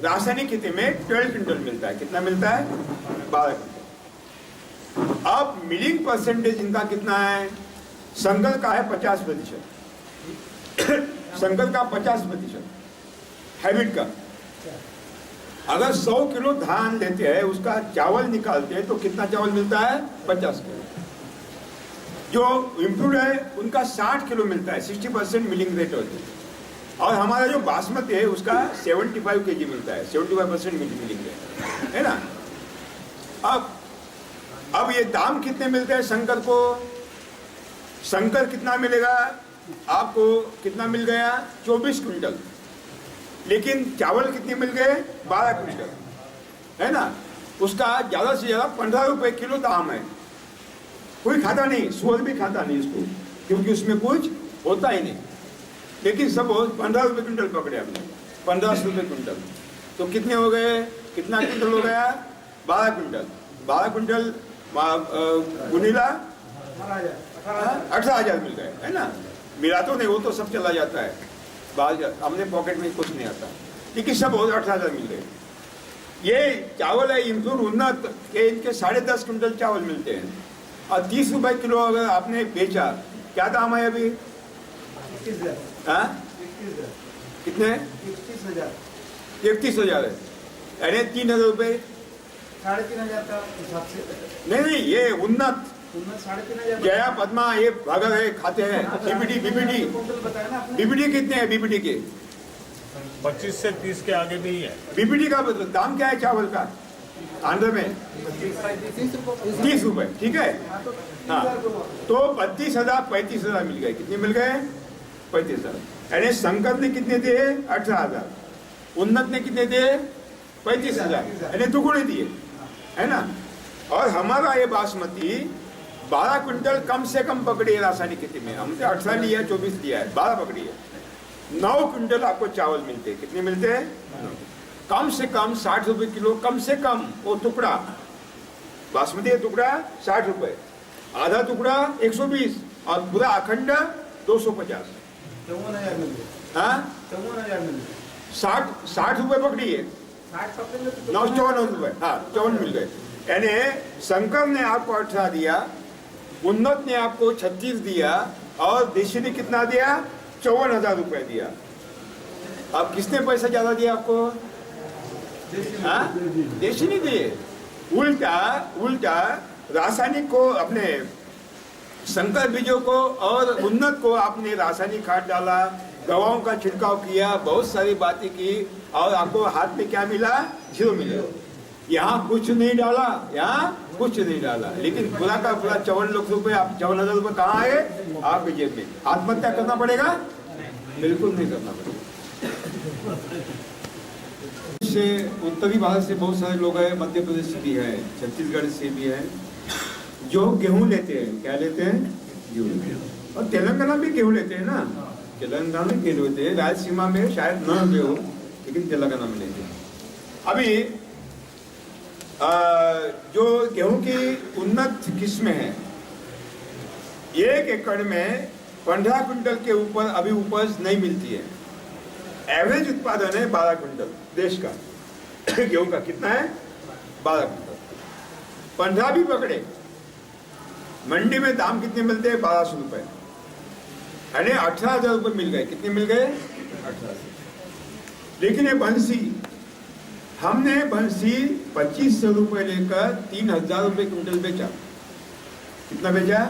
रासायनिक खेती में 12 क्विंटल मिलता है। कितना मिलता है? 12 क्विंटल। अब मिलिंग परसेंटेज इनका कितना है? संकर का है 50%, संकर का 50%, हाइब्रिड का। अगर 100 किलो धान लेते हैं, उसका चावल निकालते हैं तो कितना चावल मिलता है? 50 किलो। जो इम्प्रूव है उनका 60 किलो मिलता है, 60% मिलिंग रेट होती है। और हमारा जो बासमती है उसका 75 kg मिलता है, 75% मिलिंग रेट है ना। अब ये दाम कितने मिलते हैं संकर को? संकर कितना मिलेगा आपको? कितना मिल गया? 24 क्विंटल। लेकिन चावल कितने मिल गए? 12 क्विंटल, है ना। उसका ज़्यादा से ज़्यादा 15 रुपये किलो दाम है। कोई खाता नहीं, सुअर भी खाता नहीं इसको, क्योंकि उसमें कुछ होता ही नहीं। लेकिन सब 15 रुपये क्विंटल पकड़े हमने, 1500 रुपये क्विंटल। तो कितने हो गए? कितना क्विंटल हो गया? 12 क्विंटल। 12 क्विंटल गुनीला 18,000 मिल गए, है ना। मिला तो नहीं, वो तो सब चला जाता है, हमने पॉकेट में कुछ नहीं आता। लेकिन सब 18,000 मिल गए। ये चावल है इम्प्रूव उन्नत के, इनके 10.5 क्विंटल चावल मिलते हैं। और 30 रुपये किलो अगर आपने बेचा, क्या दाम है अभी? 21,000। कितने? 21,000। 31,000 है, यानी 3,000 रुपये। 3,500 का हिसाब से नहीं, ये उन्नत 3,500। जया पद्मा ये भागा है, खाते हैं। बीपीडी बताया ना आपने। बीपीडी कितने हैं? बीपीडी के 25 से 30 के आगे नहीं है। बीपीडी का दाम क्या है चावल का आंध्र में? 30 रुपये, ठीक है। हाँ, तो 32,000 35,000 मिल गए। कितने मिल गए? 35,000। यानी संकर ने कितने दिए? 18,000। उन्नत ने कितने दिए? 35,000, यानी दुगुने दिए, है ना। और हमारा ये बासमती 12 क्विंटल कम से कम पकड़ी है रासायनिक खेती में। हमने 18 लिया है, 24 लिया है, 12 पकड़ी है। 9 क्विंटल आपको चावल मिलते हैं। कितने मिलते हैं? कम से कम 60 रुपये किलो, कम से कम। वो टुकड़ा बासमती का टुकड़ा 60 रुपये, आधा टुकड़ा 120, और पूरा अखंड 250। 54,000 मिल गए। हाँ, 54,000 मिल गए। 60 रुपये पकड़ी है, 60 पकड़ेंगे तो 54 रुपये। हाँ, 54 मिल गए। यानी शंकर ने आपको 18 दिया, उन्नत ने आपको 36 दिया, और देशी ने कितना दिया? 54,000 रुपये दिया। अब किसने पैसा ज्यादा दिया आपको? हाँ, देशी नहीं दिए। उल्टा रासायनिक को, अपने संकर बीजों को और उन्नत को आपने रासायनिक खाद डाला, दवाओं का छिड़काव किया, बहुत सारी बातें की, और आपको हाथ में क्या मिला? 0 मिला। यहाँ कुछ नहीं डाला, यहाँ कुछ नहीं डाला, लेकिन पूरा का पूरा 54 लाख रुपए, आप 54,000 रुपये कहाँ आए? आपके जेब में। आत्महत्या करना पड़ेगा? बिल्कुल नहीं करना पड़ेगा। से उत्तरी भारत से बहुत सारे लोग हैं, मध्य प्रदेश से भी है, छत्तीसगढ़ से भी है, जो गेहूं लेते हैं। क्या लेते हैं? गेहूं। और तेलंगाना भी गेहूं लेते हैं ना, तेलंगाना में गेहूं लेते हैं। रायलसीमा में शायद न गेहूं, लेकिन तेलंगाना में लेते हैं। अभी जो गेहूं की उन्नत किस्में हैं, 1 एकड़ में 15 क्विंटल के ऊपर अभी उपज नहीं मिलती है। एवरेज उत्पादन है 12 क्विंटल देश का। गेहूं का कितना है? 12 क्विंटल। 15 भी पकड़े, मंडी में दाम कितने मिलते हैं? 1200 रुपये, यानी 18,000 रुपये मिल गए। कितने मिल गए? 18,000। लेकिन ये बंसी, हमने बंसी 2500 रुपये लेकर 3,000 रुपये क्विंटल बेचा। कितना बेचा?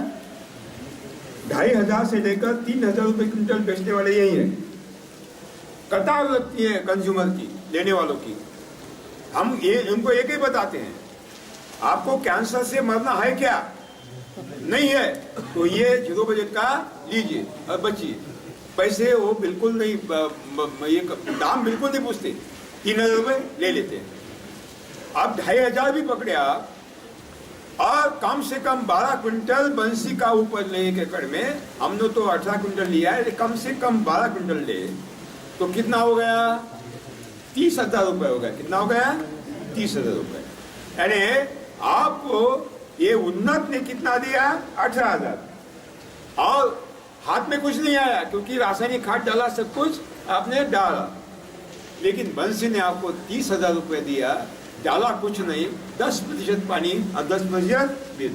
2,500 से लेकर 3,000 रुपये क्विंटल बेचने वाले यही है। कतार लगती है कंज्यूमर की, लेने वालों की। हम उनको एक ही बताते हैं, आपको कैंसर से मरना है क्या? नहीं है, तो ये 0 बजट का लीजिए और बचिए। पैसे वो बिल्कुल नहीं, ये दाम बिल्कुल नहीं पूछते, 3,000 रुपये ले लेते हैं। आप 2,500 भी पकड़े आप, और कम से कम 12 क्विंटल बंसी का उपज ले 1 एकड़ में। हमने तो 18 क्विंटल लिया है, कम से कम 12 क्विंटल ले तो कितना हो गया? 30,000 रुपये हो गया। कितना हो गया? 30,000 रुपये। यानी आपको ये उन्नत ने कितना दिया? 18,000। और हाथ में कुछ नहीं आया क्योंकि रासायनिक खाद डाला, सब कुछ आपने डाला, लेकिन बंसी ने आपको 30,000 रुपये दिया, डाला कुछ नहीं, 10% पानी और 10% दे।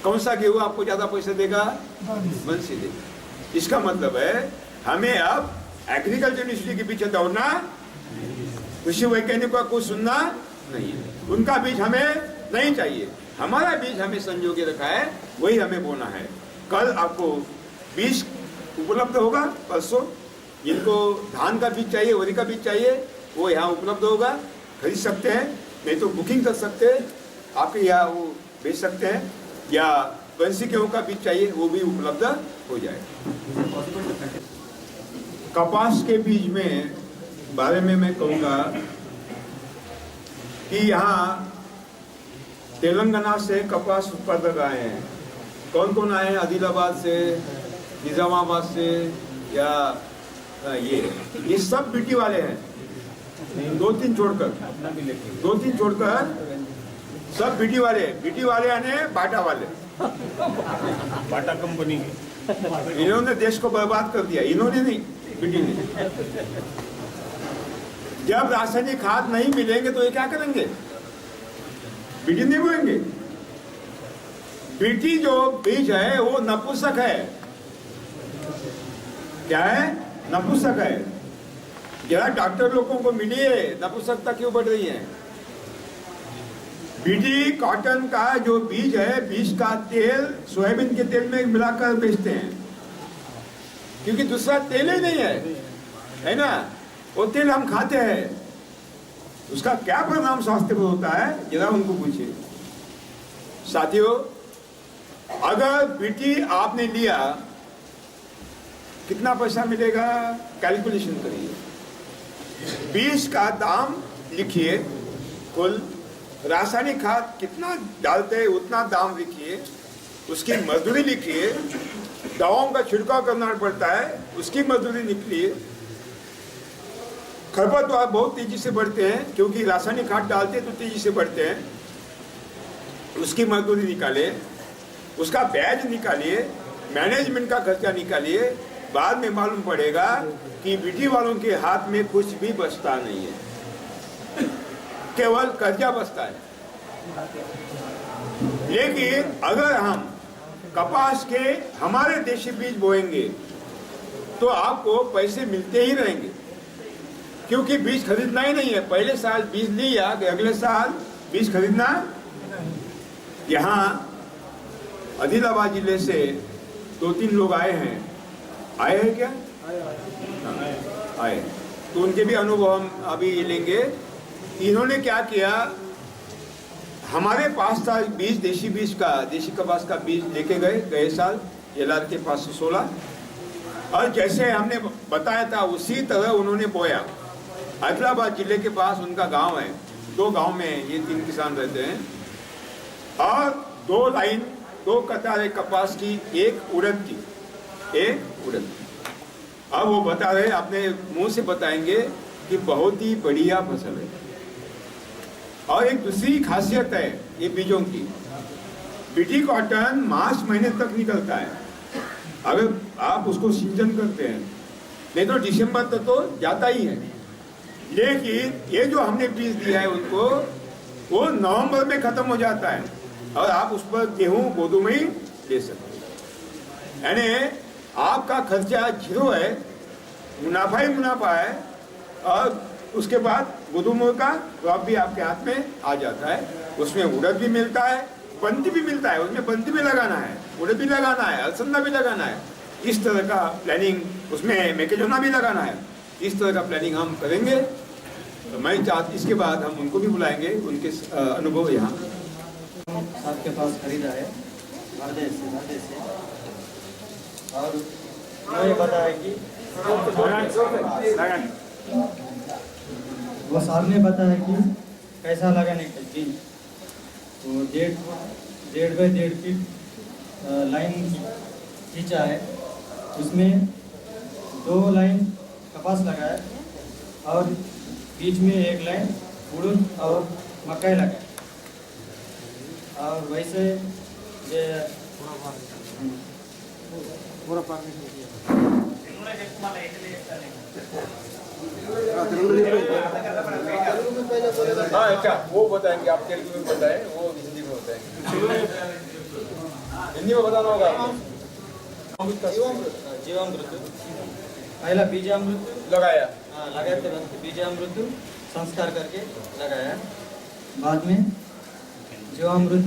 कौन सा गेहूं आपको ज्यादा पैसे देगा? बंसी देगा। इसका मतलब है हमें अब एग्रीकल्चर यूनिवर्सिटी के पीछे दौड़ना, कृषि वैज्ञानिकों को सुनना नहीं है, उनका बीज हमें नहीं चाहिए। हमारा बीज हमें संजो के रखा है, वही हमें बोना है। कल आपको बीज उपलब्ध होगा, परसों जिनको धान का बीज चाहिए, वरी का बीज चाहिए, वो यहाँ उपलब्ध होगा, खरीद सकते हैं, नहीं तो बुकिंग कर सकते हैं, आपके यहाँ वो भेज सकते हैं, या बंसी गेहूं का बीज चाहिए वो भी उपलब्ध हो जाए। कपास के बीज में बारे में मैं कहूँगा कि यहाँ तेलंगाना से कपास उत्पादक आए हैं। कौन कौन आए हैं? आदिलाबाद से, निजामाबाद से, या ये सब बीटी वाले हैं। 2-3 छोड़कर सब बीटी वाले यानी बाटा वाले। बाटा कंपनी की। इन्होंने देश को बर्बाद कर दिया, इन्होंने नहीं, बीटी ने। जब रासायनिक खाद नहीं मिलेंगे तो ये क्या करेंगे? बीटी नहीं बोएंगे। बीटी जो बीज है वो नपुंसक है। क्या है? नपुंसक है। जरा डॉक्टर लोगों को मिलिए, नपुंसकता क्यों बढ़ रही है? बीटी कॉटन का जो बीज है, बीज का तेल सोयाबीन के तेल में मिलाकर बेचते हैं, क्योंकि दूसरा तेल ही नहीं है ना? वो तेल हम खाते हैं, उसका क्या परिणाम स्वास्थ्य पर होता है जरा उनको पूछिए। साथियों, अगर बीटी आपने लिया, कितना पैसा मिलेगा? कैलकुलेशन करिए। बीज का दाम लिखिए, कुल रासायनिक खाद कितना डालते हैं उतना दाम लिखिए, उसकी मजदूरी लिखिए, दवाओं का छिड़काव करना पड़ता है उसकी मजदूरी निकलिए, खरपतवार बहुत तेजी से बढ़ते हैं क्योंकि रासायनिक खाद डालते हैं तो तेजी से बढ़ते हैं, उसकी मजदूरी निकालिए, उसका ब्याज निकालिए, मैनेजमेंट का खर्चा निकालिए। बाद में मालूम पड़ेगा कि बीटी वालों के हाथ में कुछ भी बचता नहीं है, केवल कर्जा बचता है। लेकिन अगर हम कपास के हमारे देशी बीज बोएंगे तो आपको पैसे मिलते ही रहेंगे, क्योंकि बीज खरीदना ही नहीं है। पहले साल बीज लिया, अगले साल बीज खरीदना। यहाँ आदिलाबाद जिले से 2-3 लोग आए हैं क्या? आए, तो उनके भी अनुभव हम अभी लेंगे। इन्होंने क्या किया, हमारे पास था बीज, देशी बीज का, देशी कपास का बीज लेके गए साल LR के 516, और जैसे हमने बताया था उसी तरह उन्होंने बोया। आदिलाबाद जिले के पास उनका गांव है, 2 गांव में ये 3 किसान रहते हैं, और 2 लाइन 2 कतारें कपास की, एक उड़द की, एक उड़द। अब वो बता रहे, अपने मुंह से बताएंगे कि बहुत ही बढ़िया फसल है। और एक दूसरी खासियत है ये बीजों की, बीटी कॉटन मार्च महीने तक निकलता है अगर आप उसको सीजन करते हैं, नहीं तो दिसंबर तक तो जाता ही है। लेकिन ये जो हमने बीज दिया है उनको, वो नवंबर में खत्म हो जाता है और आप उस पर गेहूं गोदुम ही ले सकते हैं। यानी आपका खर्चा 0 है, मुनाफा ही मुनाफा है, और उसके बाद गोदुमों का क्रॉप भी आपके हाथ में आ जाता है। उसमें उड़द भी मिलता है, बंती भी मिलता है, उसमें बंती भी लगाना है, उड़द भी लगाना है, अलसंदा भी लगाना है। इस तरह का प्लानिंग, उसमें मेकेजोना भी लगाना है। इस तरह का प्लानिंग हम करेंगे। तो मैं इसके बाद हम उनको भी बुलाएंगे, उनके अनुभव यहाँ आपके पास खरीदा है भारदेश से, और मुझे बताया कि वो साहब ने बताया कि कैसा लगाने का जी वो 1.5 फीट लाइन खींचा है, उसमें 2 लाइन कपास लगाया और बीच में 1 लाइन उड़द और मकई लगाया। और वैसे ये हाँ अच्छा, वो बताएंगे आप, तेलुगु में बताएं, वो हिंदी में बताएंगे। हिंदी में बताना होगा आपको। जीवामृत पहला बीजामृत लगाया, हाँ लगाए थे, बीजामृत संस्कार करके लगाया। बाद में जीवामृत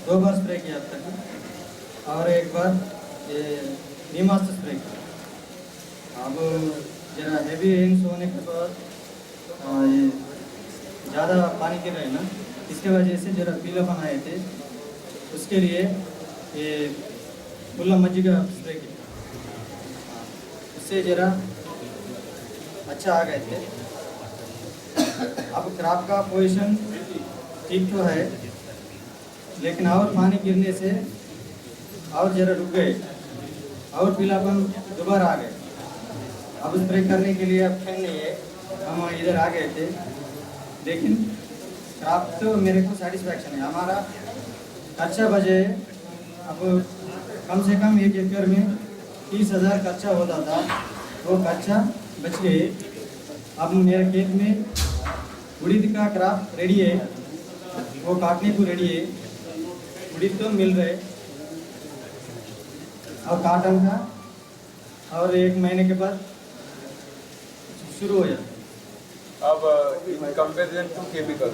2 बार स्प्रे किया अब तक, और 1 बार ये नीमास्त्र स्प्रे किया। अब जरा हेवी रेन्स होने के बाद ये ज़्यादा पानी गिर रहे हैं ना, इसके वजह से जरा पीलापन आए थे, उसके लिए ये खुला मज्जिगा स्प्रे किया, उससे जरा अच्छा आ गए थे। अब क्रॉप का पोजीशन ठीक तो है, लेकिन और पानी गिरने से और जरा रुक गए और पीलापन दोबारा आ गए। अब स्प्रे करने के लिए अब खेल नहीं है, हम इधर आ गए थे, लेकिन क्रॉप तो मेरे को सेटिस्फैक्शन है। हमारा खर्चा बचे, अब कम से कम 1 एकड़ में 30,000 खर्चा होता था, वो खर्चा बच गए। अब मेरे खेत में उड़द का क्रॉप रेडी है, वो काटने को रेडी है, उड़द तो मिल रहे और काटन का और 1 महीने के बाद शुरू हो जाता। अब इन कंपेरिजन टू केमिकल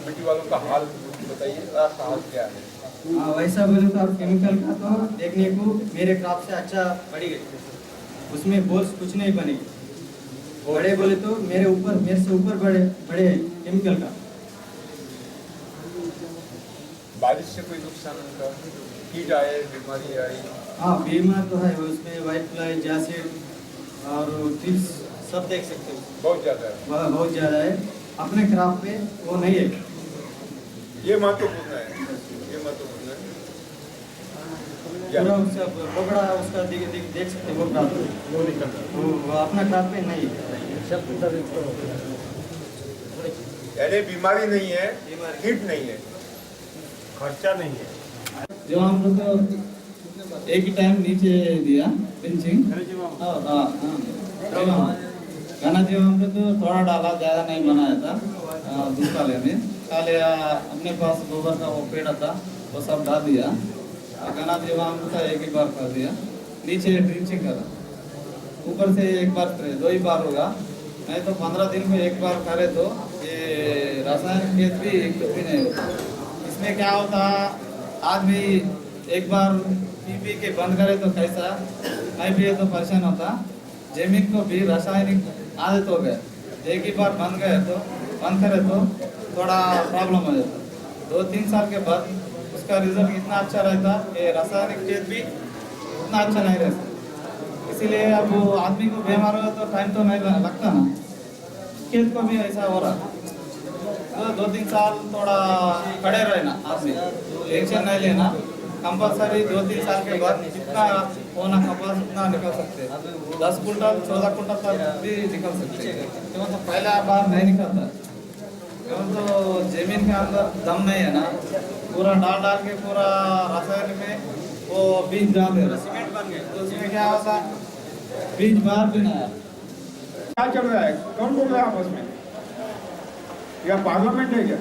मिट्टी वालों का हाल बताइए, आपका हाल क्या है? हाँ वैसा बोले तो अब केमिकल का तो देखने को मेरे क्रॉप से अच्छा बढ़ी गई, उसमें बोल्स कुछ नहीं बनेगी। बड़े बोले तो मेरे से ऊपर बड़े केमिकल का। बारिश से कोई नुकसान उनका, कीट आए, बीमारी आई? हाँ बीमार तो है, उसमें वाइट फ्लाई, जैसिड और थ्रिप्स सब देख सकते हो, बहुत ज्यादा है। वह बहुत ज़्यादा है। अपने क्रॉप पे वो नहीं है। ये महत्वपूर्ण है, ये महत्वपूर्ण है। पूरा उसका बगड़ा उसका देख सकते हो, वो क्रॉप वो अपना क्रॉप पे नहीं है। यानी बीमारी नहीं है, कीट नहीं है, खर्चा नहीं है। जो हम लोग तो एक ही टाइम नीचे दिया पिंचिंग, घना जीवामृत तो थोड़ा डाला, ज़्यादा नहीं बनाया था। दूसरा में खाली अपने पास गोबर का वो पेड़ था, वो सब डाल दिया। घना जीवामृत 1 ही बार कर दिया, नीचे ड्रिंचिंग करा, ऊपर से 1 बार स्प्रे, 2 ही बार होगा। नहीं तो 15 दिन में 1 बार करे तो ये रासायनिक खेत भी कुछ भी नहीं होता। इसमें क्या होता, आदमी 1 बार पी के बंद करे तो कैसा, नहीं पिए तो परेशान होता। जमीन को भी रासायनिक आदत हो गए, 1 ही बार बंद करे तो थोड़ा प्रॉब्लम हो जाता। 2-3 साल के बाद उसका रिजल्ट इतना अच्छा रहता कि रासायनिक खेत भी उतना अच्छा नहीं रहता। इसीलिए अब वो आदमी को बीमार हो तो टाइम तो नहीं लगता ना, खेत को भी ऐसा हो रहा। तो 2-3 साल थोड़ा खड़े रहना, आदमी टेंशन नहीं लेना, कंपलसरी 2-3 साल के बाद जितना होना कपास उतना निकल सकते हैं। 10 कुंटल 14 कुंटल तक भी निकल सकते हैं, क्योंकि तो पहला बार नहीं निकलता, क्योंकि तो जमीन के अंदर दम नहीं है ना, पूरा डाल के पूरा रासायनिक में वो बीज डाल दे रहा, सीमेंट बन गए, तो उसमें क्या होता, बीज बाहर भी ना आया। क्या चल रहा है, कौन बोल रहा है आपस में? या पार्लियामेंट है क्या?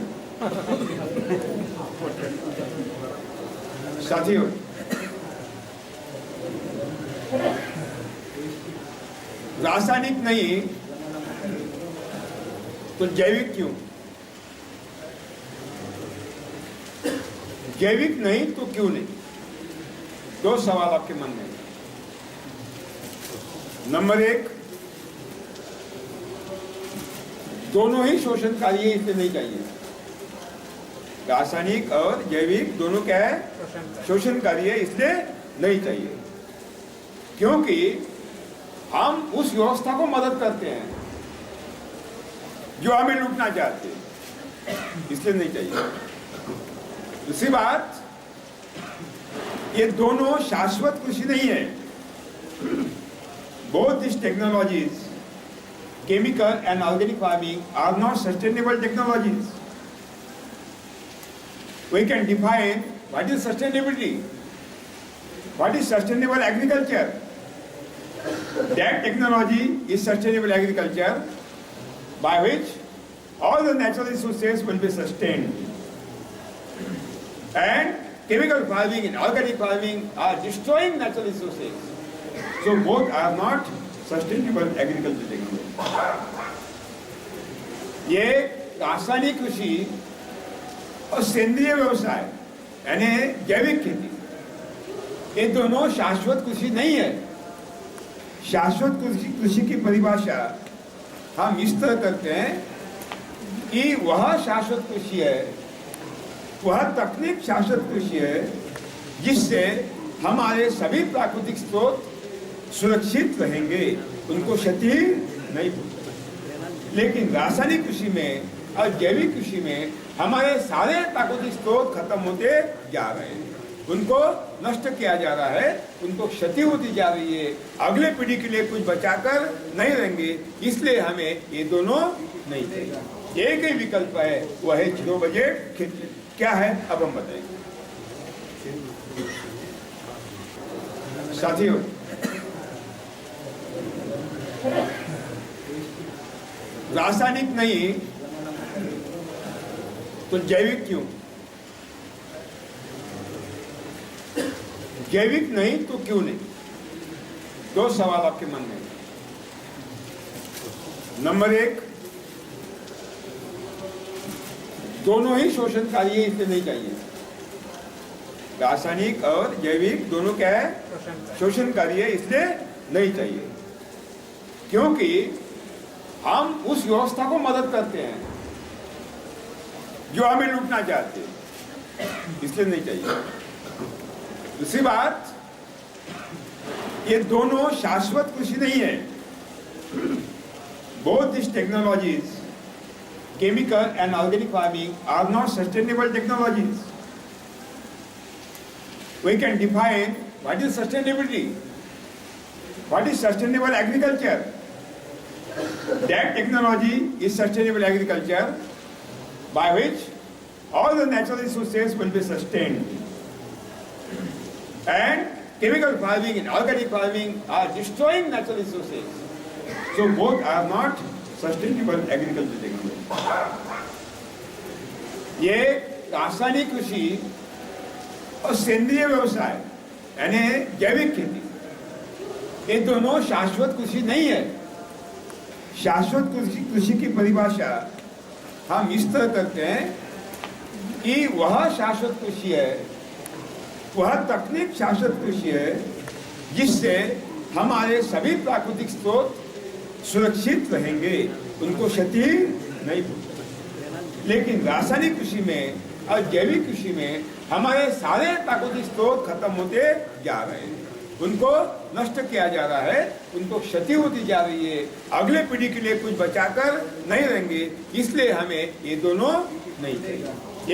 साथियों, रासायनिक नहीं तो जैविक क्यों? जैविक नहीं तो क्यों नहीं? 2 सवाल आपके मन में। नंबर 1, दोनों ही शोषणकारी है, इसलिए नहीं चाहिए। रासायनिक और जैविक दोनों क्या है? शोषणकारी है, इसलिए नहीं चाहिए, क्योंकि हम उस व्यवस्था को मदद करते हैं जो हमें लूटना चाहते हैं, इसलिए नहीं चाहिए। दूसरी बात, ये दोनों शाश्वत कृषि नहीं है। Both this technologies, chemical and organic farming, are not sustainable technologies. We can define what is sustainability, what is sustainable agriculture. That technology is sustainable agriculture by which all the natural resources will be sustained. And chemical farming and organic farming are destroying natural resources. So both are not sustainable agriculture technology. ये रासायनिक कृषि और सेंद्रीय व्यवसाय यानी जैविक खेती, ये दोनों शाश्वत कृषि नहीं है। शाश्वत कृषि की परिभाषा हम इस तरह करते हैं कि वह शाश्वत कृषि है, वह तकनीक शाश्वत कृषि है जिससे हमारे सभी प्राकृतिक स्रोत सुरक्षित रहेंगे, उनको क्षति नहीं पहुंचेगी। लेकिन रासायनिक कृषि में और जैविक कृषि में हमारे सारे प्राकृतिक स्रोत खत्म होते जा रहे हैं, उनको नष्ट किया जा रहा है, उनको क्षति होती जा रही है, अगले पीढ़ी के लिए कुछ बचाकर नहीं रहेंगे। इसलिए हमें ये दोनों नहीं चाहिए। एक ही विकल्प है, वह है जीरो बजट खेती। क्या है अब हम बताएंगे। साथियों, रासायनिक नहीं तो जैविक क्यों? जैविक नहीं तो क्यों नहीं? दो सवाल आपके मन में। नंबर एक, दोनों ही शोषणकारी है, इसलिए नहीं चाहिए। रासायनिक और जैविक दोनों क्या है? शोषणकारी है, इसलिए नहीं चाहिए। क्योंकि हम उस व्यवस्था को मदद करते हैं जो हमें लूटना चाहते हैं, इसलिए नहीं चाहिए। दूसरी बात, ये दोनों शाश्वत कृषि नहीं है। Both this technologies, chemical and organic farming, are not sustainable technologies. We can define what is sustainability, what is sustainable agriculture. That technology is sustainable agriculture by which all the natural resources will be sustained. And chemical farming and organic farming are destroying natural resources. So both are not sustainable agriculture technology. ये रासायनिक कृषि और सेंद्रीय व्यवसाय यानी जैविक खेती, ये दोनों शाश्वत कृषि नहीं है। शाश्वत कृषि की परिभाषा हम इस तरह करते हैं कि वह शाश्वत कृषि है, वह तकनीक शाश्वत कृषि है जिससे हमारे सभी प्राकृतिक स्रोत सुरक्षित रहेंगे, उनको क्षति नहीं पहुंचेगी। लेकिन रासायनिक कृषि में और जैविक कृषि में हमारे सारे प्राकृतिक स्रोत खत्म होते जा रहे हैं, उनको नष्ट किया जा रहा है, उनको क्षति होती जा रही है, अगले पीढ़ी के लिए कुछ बचाकर नहीं रहेंगे। इसलिए हमें ये दोनों नहीं चाहिए।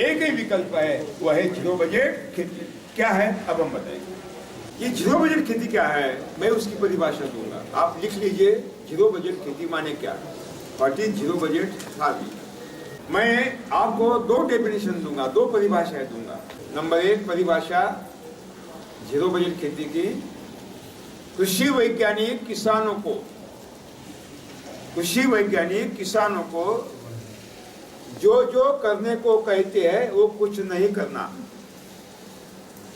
एक ही विकल्प है, वह है जीरो बजट खेती। क्या है अब हम बताएंगे। ये जीरो बजट खेती क्या है, मैं उसकी परिभाषा दूंगा, आप लिख लीजिए। जीरो बजट खेती माने क्या? What is zero budget farming? मैं आपको दो डेफिनेशन दूंगा, दो परिभाषाएं दूंगा। नंबर एक परिभाषा जीरो बजट खेती की, कृषि वैज्ञानिक किसानों को जो करने को कहते हैं वो कुछ नहीं करना।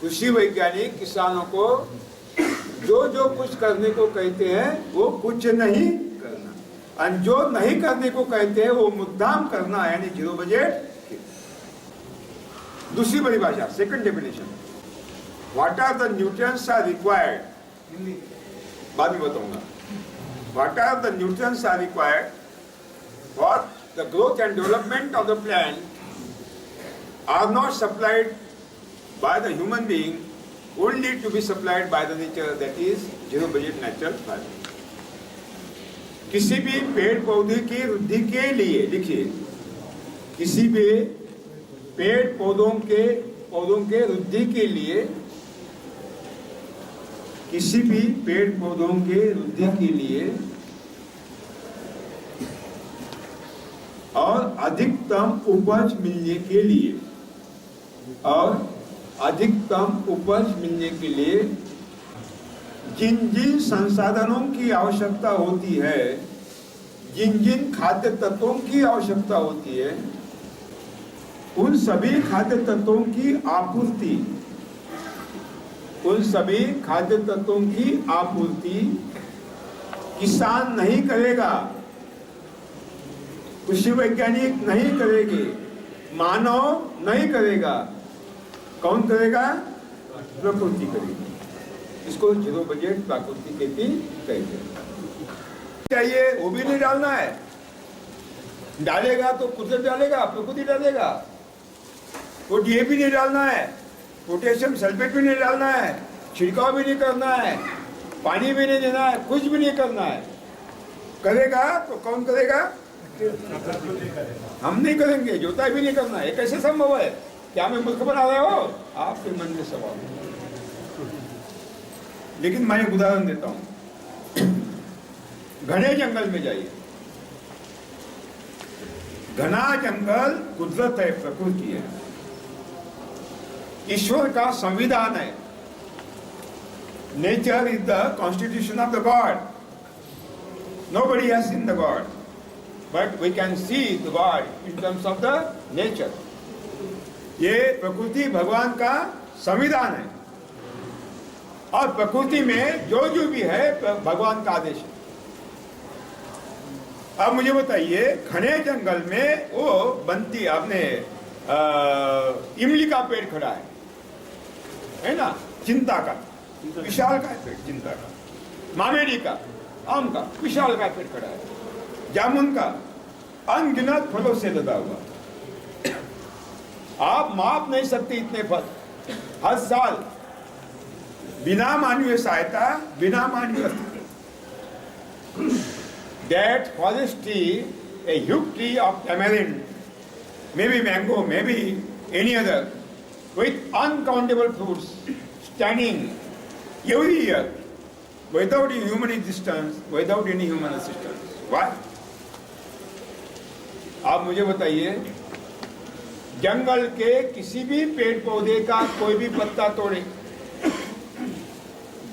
कृषि वैज्ञानिक किसानों को जो कुछ करने को कहते हैं वो कुछ नहीं करना, और जो नहीं करने को कहते हैं वो मुद्दाम करना, यानी जीरो बजट। दूसरी परिभाषा, second definition, what are the nutrients are required, बाद में बताऊंगा। What are the nutrients are required for the growth and development of the plant are not supplied by the human being, only to be supplied by the nature, that is zero budget natural farming. किसी भी पेड़ पौधे की वृद्धि के लिए, लिखिए, किसी भी पेड़ पौधों के पौधों के वृद्धि के लिए, किसी भी पेड़ पौधों के वृद्धि के लिए और अधिकतम उपज मिलने के लिए, और अधिकतम उपज मिलने के लिए जिन जिन संसाधनों की आवश्यकता होती है, जिन जिन खाद्य तत्वों की आवश्यकता होती है, उन सभी खाद्य तत्वों की आपूर्ति, उन सभी खाद्य तत्वों की आपूर्ति किसान नहीं करेगा, कृषि वैज्ञानिक नहीं करेंगे, मानव नहीं करेगा, कौन करेगा? प्रकृति करेगी। इसको जीरो बजट प्राकृतिक खेती कहते हैं। चाहिए वो भी नहीं डालना है, डालेगा तो कुदरत डालेगा, प्रकृति डालेगा। वो डीएपी नहीं डालना है, पोटेशियम सल्फेट भी नहीं डालना है, छिड़काव भी नहीं करना है, पानी भी नहीं देना है, कुछ भी नहीं करना है। करेगा तो कौन करेगा? हम नहीं करेंगे, जोताई भी नहीं करना है। कैसे संभव है? क्या मैं मूर्ख बना रहे हो? आपके मन में सवाल है। लेकिन मैं एक उदाहरण देता हूं। घने जंगल में जाइए, घना जंगल कुदरत है, प्रकृति है, ईश्वर का संविधान है। Nature is the constitution of the God. Nobody has seen the God, but we can see the God in terms of the nature. ये प्रकृति भगवान का संविधान है, और प्रकृति में जो जो भी है भगवान का आदेश है। अब मुझे बताइए, घने जंगल में वो बनती, आपने इमली का पेड़ खड़ा है ना, चिंता का, विशाल का पेड़, चिंता का, मामेरी का, आम का विशाल का पेड़ खड़ा है, जामुन का अनगिनत फलों से लदा हुआ। आप माप नहीं सकते इतने फल हर साल, बिना मानवीय सहायता, बिना मानवीय अस्तित्व। That forest tree, a huge tree of tamarind, maybe mango, maybe any other, with uncountable fruits, standing every year, without human existence, without any human assistance. Why? आप मुझे बताइए, जंगल के किसी भी पेड़ पौधे का कोई भी पत्ता तोड़े,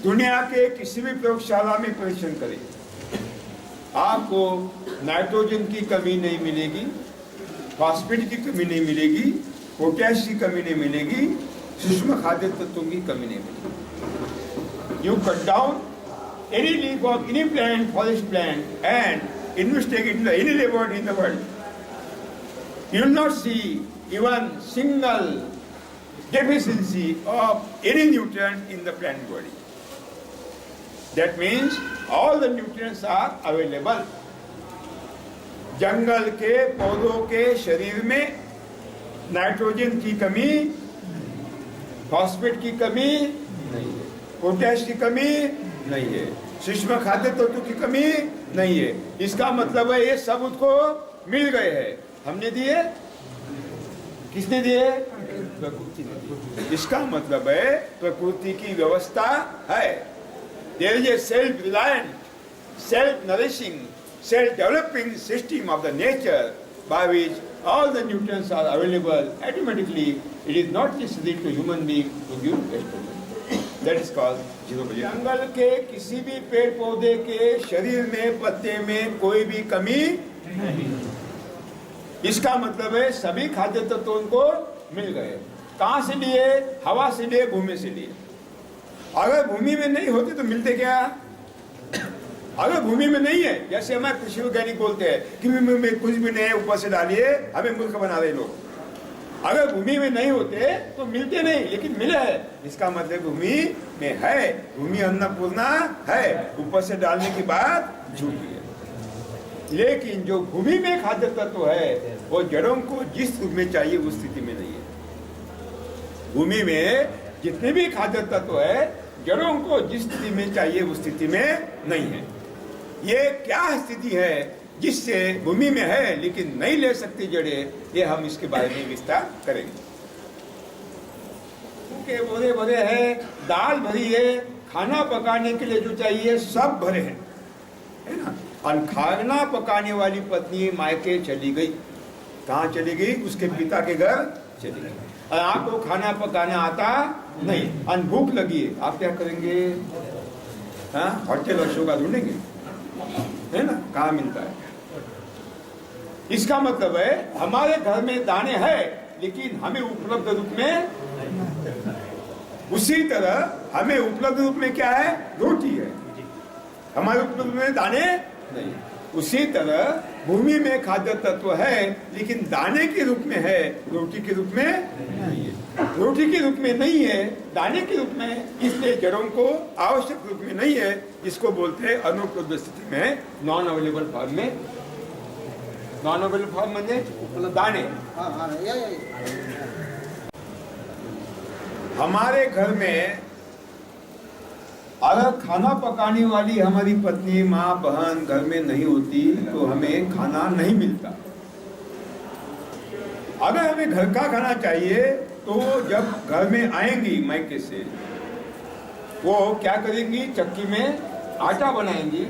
दुनिया के किसी भी प्रयोगशाला में परीक्षण करें, आपको नाइट्रोजन की कमी नहीं मिलेगी, फास्फेट की कमी नहीं मिलेगी, पोटैश की कमी नहीं मिलेगी, सूक्ष्म खाद्य तत्वों की कमी नहीं मिलेगी। You cut down any leaf of any plant, forest plant, and investigate in any laboratory in the world, you will not see even single deficiency of any nutrient in the plant body. That means all the nutrients are available. जंगल के पौधों के शरीर में nitrogen की कमी, phosphate की कमी नहीं है, पोटैश की कमी नहीं है, सूक्ष्म खाद्य तत्वों की कमी नहीं है। इसका मतलब है ये सब उसको मिल गए हैं। हमने दिए, किसने दिए? प्रकृति ने दिए। इसका मतलब है प्रकृति की व्यवस्था है। There is a self-reliant, self-nourishing, self-developing system of the nature by which all the nutrients are available automatically. It is not necessary to human being to give experiment. That is called zero budget. जंगल के किसी भी पेड़ पौधे के शरीर में, पत्ते में कोई भी कमी नहीं। इसका मतलब है सभी खाद्य तत्वों को मिल गए। कहां से लिए? हवा से लिए, भूमि से लिए। अगर भूमि में नहीं होते तो मिलते क्या? अगर भूमि में नहीं है, जैसे हमारे कृषि वैज्ञानिक बोलते हैं कि में कुछ भी नहीं है, ऊपर से डालिए, हमें मूर्ख बना रहे लोग। अगर भूमि में नहीं होते तो मिलते नहीं, लेकिन मिले है, इसका मतलब भूमि में है, भूमि अन्नपूर्णा है, ऊपर से डालने की बात झूठी है। लेकिन जो भूमि में खाद्य तत्व है वो जड़ों को जिस रूप में चाहिए उस स्थिति में नहीं है। भूमि में जितने भी खाद्य तत्व है जड़ों को जिस स्थिति में चाहिए उस स्थिति में नहीं है। ये क्या स्थिति है जिससे भूमि में है लेकिन नहीं ले सकती जड़ें, ये हम इसके बारे में विस्तार करेंगे। के बोरे भरे हैं, दाल भरी है, खाना पकाने के लिए जो चाहिए सब भरे हैं, है ना। और खाना पकाने वाली पत्नी मायके चली गई। कहाँ चली गई? उसके पिता के घर चली गई। और आपको खाना पकाना आता नहीं, और भूख लगी है, आप क्या करेंगे? हाँ, होटल वर्षों का ढूंढेंगे, है ना, कहाँ मिलता है। इसका मतलब है हमारे घर में दाने हैं, लेकिन हमें उपलब्ध रूप में, उसी तरह हमें उपलब्ध रूप में क्या है? रोटी है। हमारे उपलब्ध में दाने नहीं। उसी तरह भूमि में खाद्य तत्व है, लेकिन दाने के रूप में है, रोटी के रूप में नहीं है। रोटी के रूप में नहीं है, दाने के रूप में, इसलिए जड़ों को आवश्यक रूप में नहीं है, जिसको बोलते हैं अनुपलब्ध स्थिति में, नॉन अवेलेबल फॉर्म में। नॉन अवेलेबल फॉर्म म्हणजे मतलब दाने। हमारे घर में अगर खाना पकाने वाली हमारी पत्नी, माँ, बहन घर में नहीं होती तो हमें खाना नहीं मिलता। अगर हमें घर का खाना चाहिए तो जब घर में आएंगी मायके से, वो क्या करेंगी? चक्की में आटा बनाएंगी।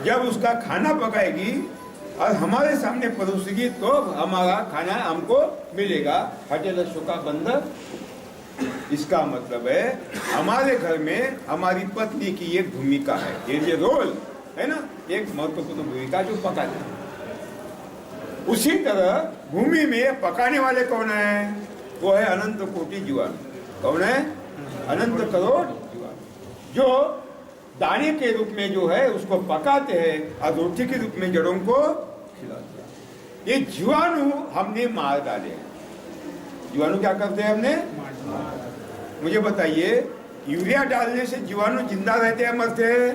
जब उसका खाना पकाएगी और हमारे सामने परोसेगी तो हमारा खाना हमको मिलेगा। होटल शुका बंद। इसका मतलब है हमारे घर में हमारी पत्नी की एक भूमिका है, ये रोल है ना, एक महत्वपूर्ण भूमिका जो पकाती है। उसी तरह भूमि में पकाने वाले कौन है? वो है अनंत कोटि जीवाणु। कौन है? अनंत करोड़ जीवाणु, जो दाने के रूप में जो है उसको पकाते हैं और रोटी के रूप में जड़ों को खिलाते हैं। ये जीवाणु हमने मार डाले हैं। जीवाणु क्या करते हैं? हमने मुझे बताइए, यूरिया डालने से जीवाणु जिंदा रहते हैं मरते हैं?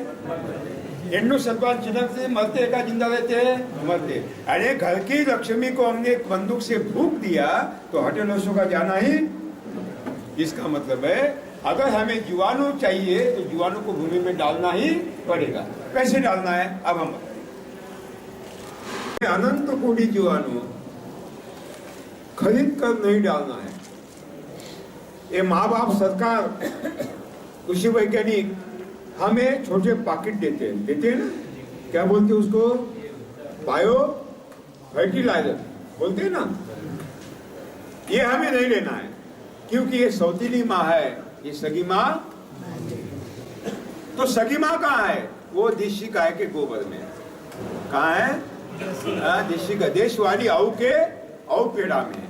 एंडोसल्फान छिड़क से मरते हैं का जिंदा रहते हैं? मरते। अरे घर की लक्ष्मी को हमने एक बंदूक से फूंक दिया तो होटलों का जाना ही। इसका मतलब है अगर हमें जीवाणु चाहिए तो जीवाणु को भूमि में डालना ही पड़ेगा। कैसे डालना है? अब हम अनंत कोटि जीवाणु खरीद कर नहीं डालना है। ये माँ बाप, सरकार, कृषि वैज्ञानिक हमें छोटे पैकेट देते हैं ना, क्या बोलते हैं उसको? बायो फर्टिलाइजर बोलते हैं ना। ये हमें नहीं लेना है, क्योंकि ये सौतीली माँ है, ये सगी माँ। तो सगी माँ कहाँ है? वो देशी गाय के गोबर में। कहाँ है? देशी गाय, देश वाली आऊ के आऊ पेड़ा में।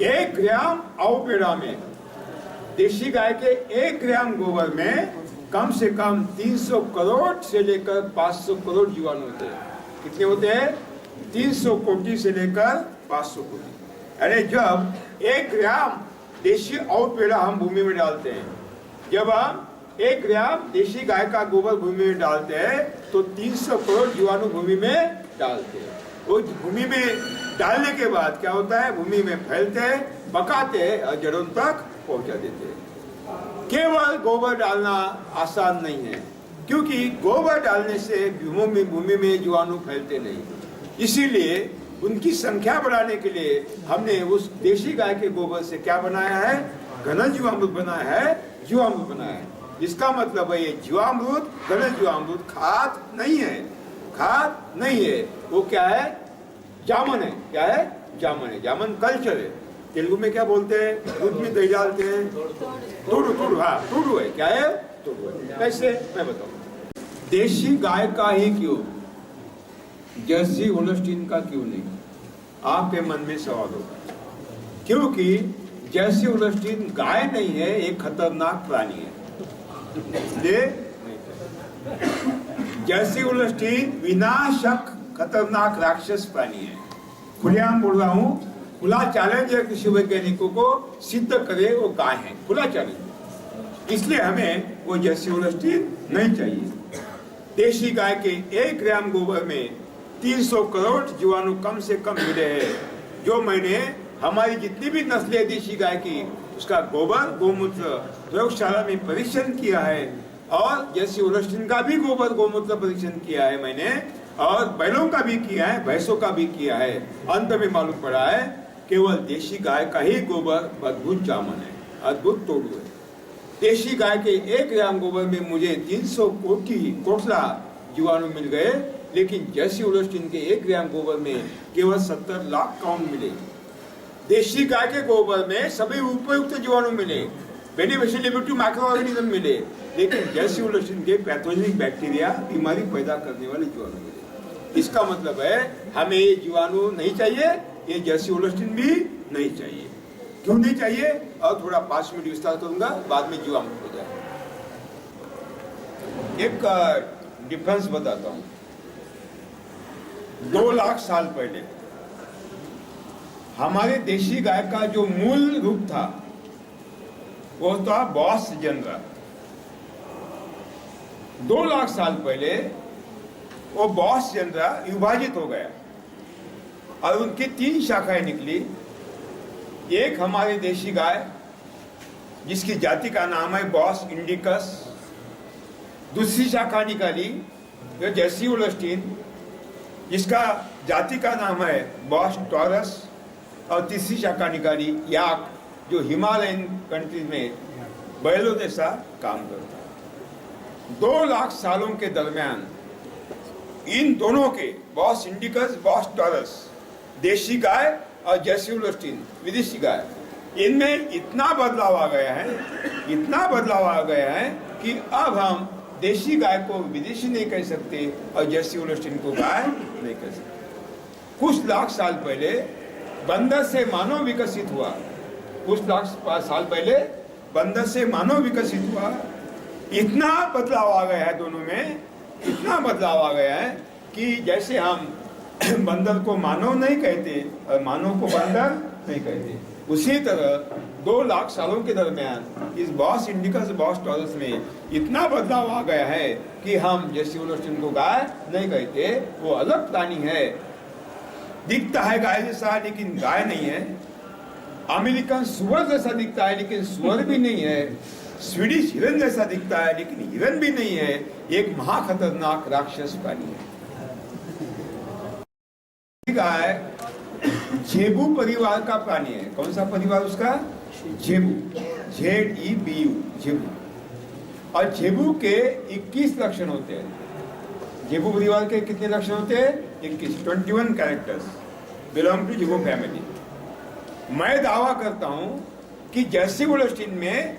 1 ग्राम आऊ पेड़ा में, देशी गाय के 1 ग्राम गोबर में कम से कम 300 करोड़ से लेकर 500 करोड़ जीवाणु होते हैं। कितने होते हैं? 300 कोटि से लेकर 500 कोटि। अरे जब 1 ग्राम देशी आऊ पेड़ा हम भूमि में डालते हैं, जब हम 1 ग्राम देशी गाय का गोबर भूमि में डालते हैं तो 300 करोड़ जीवाणु भूमि में डालते हैं। वो भूमि में डालने के बाद क्या होता है? भूमि में फैलते हैं, पकाते हैं और जड़ों तक पहुंचा देते हैं। केवल गोबर डालना आसान नहीं है, क्योंकि गोबर डालने से भूमि में जीवाणु फैलते नहीं। इसीलिए उनकी संख्या बढ़ाने के लिए हमने उस देशी गाय के गोबर से क्या बनाया है? घन जीवामृत बनाया है, जीवामृत बनाया है। इसका मतलब है ये जीवामृत, घन जीवामृत खाद नहीं है, खाद नहीं है। वो क्या है? जामन है। क्या है? जामन है। जामन कल्चर है। तेलुगु में क्या बोलते हैं? दूध में दही डालते हैं, तोड़ू तोड़ू। हाँ, तोड़ू है। क्या है? तोड़ू है। कैसे? मैं बताऊं। देशी गाय का ही क्यों, जर्सी होल्स्टीन का क्यों नहीं? आपके मन में सवाल होगा। क्योंकि जर्सी होल्स्टीन गाय नहीं है, एक खतरनाक प्राणी है। जर्सी होल्स्टीन विनाशक खतरनाक राक्षस प्राणी है। खुलेआम बोल रहा हूं, खुला चैलेंज है कृषि वैज्ञानिकों को, सिद्ध करे वो गाय है। खुला चैलेंज। इसलिए हमें वो जर्सी होल्स्टीन नहीं चाहिए। देशी गाय के 1 ग्राम गोबर में 300 करोड़ जीवाणु कम से कम मिले हैं। जो मैंने हमारी जितनी भी नस्लें देशी गाय की, उसका गोबर, गोमूत्र प्रयोगशाला में परीक्षण किया है, और जर्सी होल्स्टीन का भी गोबर गोमूत्र परीक्षण किया है मैंने, और बैलों का भी किया है, भैंसों का भी किया है। अंत में मालूम पड़ा है केवल देशी गाय का ही गोबर अद्भुत जामन है। अद्भुत तोड़ू है। देशी गाय के 1 ग्राम गोबर में मुझे 300 कोटला जीवाणु मिल गए, लेकिन जर्सी होल्स्टीन के 1 ग्राम गोबर में केवल 70 लाख काउंट मिले। देशी गाय के गोबर में सभी उपयुक्त जीवाणु मिले, बेनिफिशियल लिमिटिव माइक्रो ऑर्गेनिज्म मिले, लेकिन जर्सी होल्स्टीन के पैथोजेनिक बैक्टीरिया, बीमारी पैदा करने वाले जीवाणु मिले। इसका मतलब है हमें ये जीवाणु नहीं चाहिए, ये जर्सी होल्स्टीन भी नहीं चाहिए। क्यों नहीं चाहिए और थोड़ा 5 मिनट विस्तार करूंगा, बाद में जीवाणु हो जाए। एक डिफरेंस बताता हूं। 2 लाख साल पहले हमारे देशी गाय का जो मूल रूप था वो था बॉस जनरा। 2 लाख साल पहले वो बॉस जनरा विभाजित हो गया और उनकी 3 शाखाएं निकली। एक हमारे देशी गाय जिसकी जाति का नाम है बॉस इंडिकस, दूसरी शाखा निकाली जो जर्सी होल्स्टीन जिसका जाति का नाम है बॉस टॉरस, और तीसरी शाखा निकाली याक जो हिमालयन कंट्रीज में बैलों जैसा काम करता है। 2 लाख सालों के दरमियान इन दोनों के बॉस इंडिकस, बॉस टॉरस, देशी गाय और जर्सी होल्स्टीन विदेशी गाय, इनमें इतना बदलाव आ गया है, इतना बदलाव आ गया है कि अब हम देशी गाय को विदेशी नहीं कह सकते और जर्सी होल्स्टीन को गाय नहीं कह सकते। कुछ लाख साल पहले बंदर से मानव विकसित हुआ, कुछ लाख साल पहले बंदर से मानव विकसित हुआ। इतना बदलाव आ गया है दोनों में, इतना बदलाव आ गया है कि जैसे हम बंदर को मानव नहीं कहते और मानव को बंदर नहीं कहते, उसी तरह 2 लाख सालों के दरमियान इस बॉस इंडिकस, बॉस टॉरस में इतना बदलाव आ गया है कि हम जर्सी होल्स्टीन को गाय नहीं कहते। वो अलग प्राणी है, दिखता है गाय जैसा लेकिन गाय नहीं है। अमेरिकन सुअर जैसा दिखता है लेकिन सुअर भी नहीं है। स्वीडिश हिरन जैसा दिखता है लेकिन हिरन भी नहीं है। एक महाखतरनाक राक्षस प्राणी है। गाय झेबू परिवार का प्राणी है। कौन सा परिवार उसका? झेबू, ZEBU, झेबू। और झेबू के 21 लक्षण होते हैं। झेबू परिवार के कितने लक्षण होते हैं? 21 कैरेक्टर्स बिलोंग टू झेबू फैमिली। मैं दावा करता हूं कि जर्सी होल्स्टीन में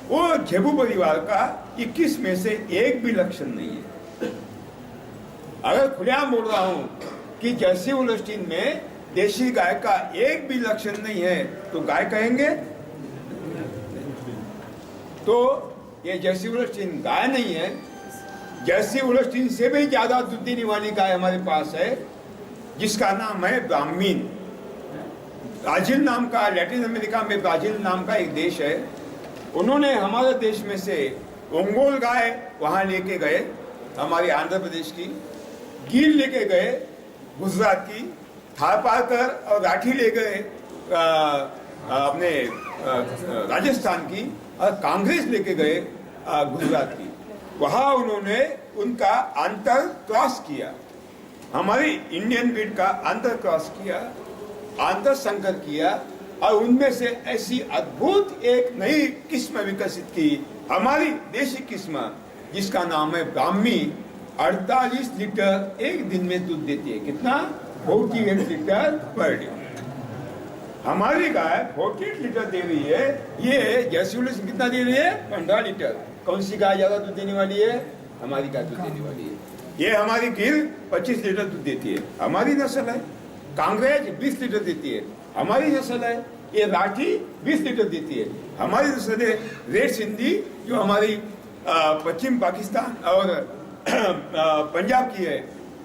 वो झेबू परिवार का 21 में से एक भी लक्षण नहीं है। अगर खुलेआम बोल रहा हूं कि जर्सी होल्स्टीन में देशी गाय का एक भी लक्षण नहीं है तो गाय कहेंगे? तो ये जर्सी होल्स्टीन गाय नहीं है। जर्सी होल्स्टीन से भी ज्यादा दूध देने वाली गाय हमारे पास है जिसका नाम है ब्राह्मीन। ब्राजील नाम का, लैटिन अमेरिका में ब्राजील नाम का एक देश है, उन्होंने हमारे देश में से ओंगोल गाय वहां लेके गए, हमारे आंध्र प्रदेश की, गिर लेके गए गुजरात की, थारपारकर और राठी ले गए अपने राजस्थान की, और कांग्रेस लेके गए गुजरात की। वहां उन्होंने उनका अंतर क्रॉस किया, हमारी इंडियन ब्रीड का अंतर क्रॉस किया, अंतर संकर किया, और उनमें से ऐसी अद्भुत एक नई किस्म विकसित की, हमारी देशी किस्म जिसका नाम है ब्राह्मी। 48 लीटर एक दिन में दूध देती है। कितना? 48 लीटर पर डे। हमारी गाय 48 लीटर दे रही है। ये जर्सी होल्स्टीन कितना दे रही है? 15 लीटर। कौन सी गाय ज्यादा दूध देने वाली है? हमारी गाय दूध देने वाली है। ये हमारी गिर 25 लीटर दूध देती है, हमारी नस्ल है। कांग्रेस 20 लीटर देती है, हमारी नस्ल है। ये राठी 20 लीटर देती है, हमारी नस्ल है। रेड सिंधी जो हमारी पश्चिम पाकिस्तान और पंजाब की है,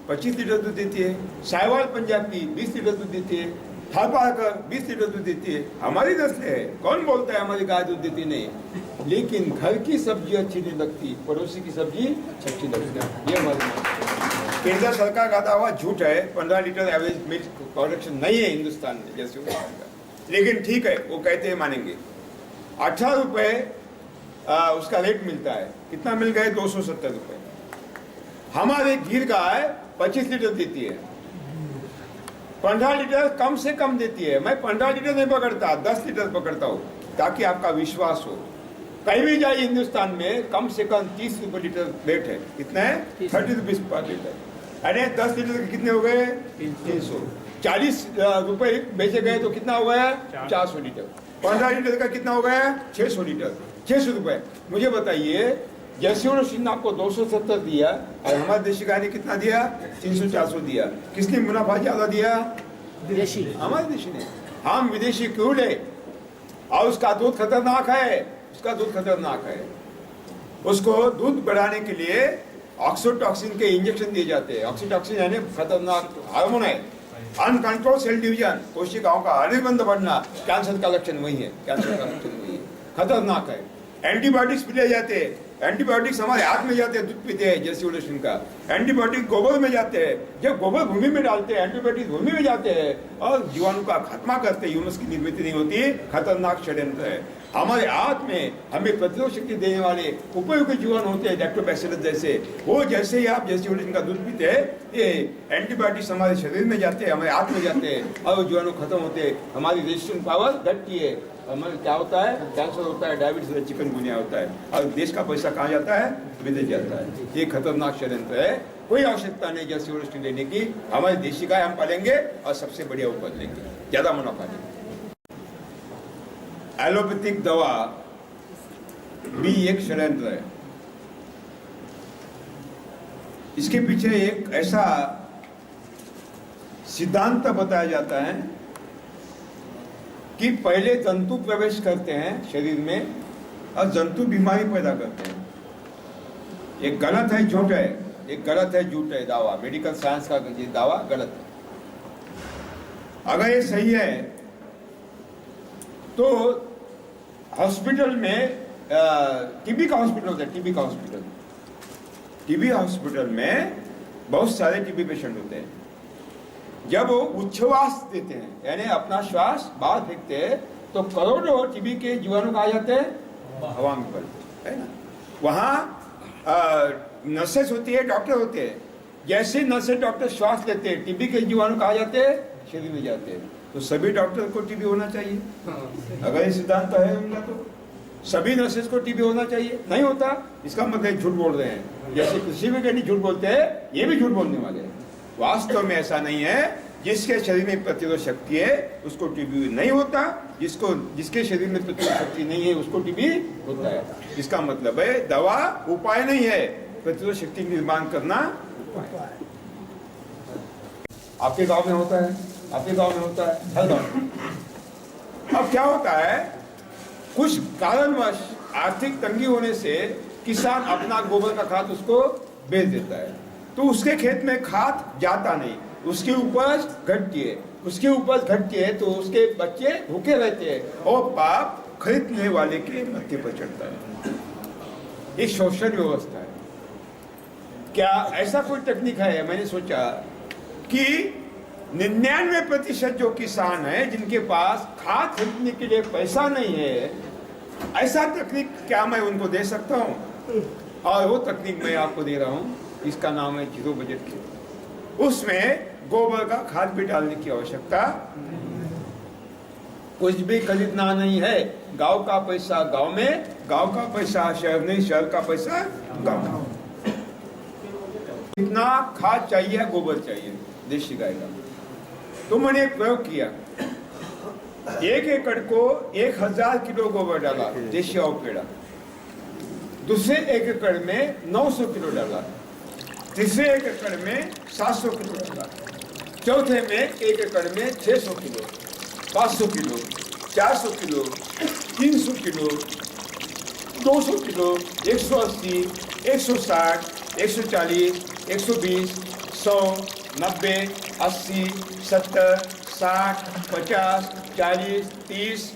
25 लीटर दूध देती है। साहिवाल पंजाब की 20 लीटर दूध देती है। थारपारकर 20 लीटर दूध देती है, हमारी नस्ल है। कौन बोलता है हमारी गाय दूध देती नहीं? लेकिन घर की सब्जी अच्छी नहीं लगती, पड़ोसी की सब्जी अच्छी लगती है। ये हमारी केंद्र सरकार का दावा झूठ है। 15 लीटर एवरेज मिल्क प्रोडक्शन नहीं है हिंदुस्तान में जैसे का, लेकिन ठीक है, वो कहते हैं मानेंगे। 18 रुपए उसका रेट मिलता है। कितना मिल गए? 270 रुपए। हमारे गिर गाय 25 लीटर देती है, 15 लीटर कम से कम देती है। मैं 15 लीटर नहीं पकड़ता, 10 लीटर पकड़ता हूँ, ताकि आपका विश्वास हो। कहीं भी जाइए हिंदुस्तान में कम से कम 30 रुपये लीटर रेट है। कितना है? 30 रुपीज पर लीटर। अरे 10 लीटर के कितने हो गए? 300। 40 रुपए बेचे गए तो कितना हो गया? 400 लीटर। 15 लीटर का कितना हो गया? 600 लीटर। 600 रुपए। मुझे बताइए, जैसे सिन्हा आपको 270 दिया और हमारे देशी गाय ने कितना दिया? 300-400 दिया। किसने मुनाफा ज्यादा दिया? देशी। हमारे देशी ने। हम विदेशी क्यों ले? और उसका दूध खतरनाक है, उसका दूध खतरनाक है। उसको दूध बढ़ाने के लिए ऑक्सीटॉक्सिन के इंजेक्शन दिए जाते हैं। ऑक्सीटॉक्सिन यानी खतरनाक हार्मोन है। अनकंट्रोल सेल डिवीजन, कोशिकाओं का अनिर्बंध बढ़ना, कैंसर का लक्षण वही है। कैंसर का लक्षण वही है, खतरनाक है। एंटीबायोटिक्स पिले जाते हैं। एंटीबायोटिक्स हमारे हाथ में जाते हैं, दूध पीते हैं जैसी का। एंटीबायोटिक गोबर में जाते हैं, जब गोबर भूमि में डालते हैं, एंटीबायोटिक भूमि में जाते हैं और जीवाणु का खात्मा करते हैं, ह्यूमस की निर्मित नहीं होती। खतरनाक षड्यंत्र है। हमारे हाथ में हमें प्रतिरोध शक्ति देने वाले उपयोगी जीवाणु होते हैं, लैक्टोबैसिलस जैसे। वो जैसे ही आप जैसी का दूध पीते हैं, ये एंटीबायोटिक्स हमारे शरीर में जाते हैं, हमारे हाथ में जाते हैं और जीवाणु खत्म होते हैं। हमारी रेजिस्टेंस पावर घटती है। हमारे क्या होता है? कैंसर होता है, डायबिटीज, चिकनगुनिया होता है और देश का पैसा कहाँ जाता है? विदेश जाता है। ये खतरनाक षड्यंत्र है। कोई आवश्यकता नहीं जैसी लेने की। हमारी देशी गाय हम पालेंगे और सबसे बढ़िया उपज लेंगे, ज्यादा मुनाफा लेंगे। एलोपैथिक दवा भी एक षड्यंत्र है। इसके पीछे एक ऐसा सिद्धांत बताया जाता है कि पहले जंतु प्रवेश करते हैं शरीर में और जंतु बीमारी पैदा करते हैं। एक गलत है, झूठ है। एक गलत है, झूठ है दावा। मेडिकल साइंस का ये दावा गलत है। अगर ये सही है तो हॉस्पिटल में टीबी का हॉस्पिटल होता है। टीबी हॉस्पिटल में बहुत सारे टीबी पेशेंट होते हैं। जब वो उच्छ्वास देते हैं, यानी अपना श्वास बाहर फेंकते हैं, तो करोड़ों टीबी के जीवाणु कहा जाते हैं हवा में बढ़ते है ना। वहाँ नर्सेस होती है, डॉक्टर होते हैं। जैसे नर्सेस डॉक्टर श्वास लेते हैं, टीबी के जीवाणु कहा जाते हैं शरीर में जाते हैं। तो सभी डॉक्टर को टीबी होना चाहिए। अगर ये सिद्धांत है उनका तो सभी नर्सेस को टीबी होना चाहिए। नहीं होता, इसका मतलब झूठ बोल रहे हैं। जैसे कृषि वैज्ञानिक झूठ बोलते हैं, ये भी झूठ बोलने वाले हैं। वास्तव में ऐसा नहीं है। जिसके शरीर में प्रतिरोध शक्ति है उसको टीबी नहीं होता। जिसके शरीर में प्रतिरोध शक्ति नहीं है उसको टीबी होता है। इसका मतलब है दवा उपाय नहीं है, प्रतिरोध शक्ति निर्माण करना उपाय। आपके गांव में होता है, आपके गांव में होता है, हर गांव में। अब क्या होता है, कुछ कारणवश आर्थिक तंगी होने से किसान अपना गोबर का खाद उसको बेच देता है, तो उसके खेत में खाद जाता नहीं, उसकी उपज घटती है। उसकी उपज घटती है तो उसके बच्चे भूखे रहते हैं और पाप खरीदने वाले के मत्थे पर चढ़ता है। ये शोषण व्यवस्था है। क्या ऐसा कोई टेक्निक है? मैंने सोचा कि 99% जो किसान है जिनके पास खाद खरीदने के लिए पैसा नहीं है, ऐसा तकनीक क्या मैं उनको दे सकता हूँ? और वो तकनीक मैं आपको दे रहा हूँ। इसका नाम है जीरो बजट खेती। उसमें गोबर का खाद भी डालने की आवश्यकता, कुछ भी खरीदना नहीं है। गांव का पैसा गांव में, गांव का पैसा शहर नहीं, शहर का पैसा गांव में। कितना खाद चाहिए? गोबर चाहिए देशी गाय का। तो मैंने एक प्रयोग किया। 1 एकड़ को 1000 किलो गोबर डाला, देशी आउ पेड़ा। दूसरे 1 एकड़ में 900 किलो डाला। तीसरे 1 एकड़ में 700 किलो डाला। चौथे में 1 एकड़ में 600 kilo, 500 kilo, 400 kilo, 300 kilo, 200 kilo, 180, 160, 140, 120, 100, 90, 80, 70, 60, 50, 40, 30,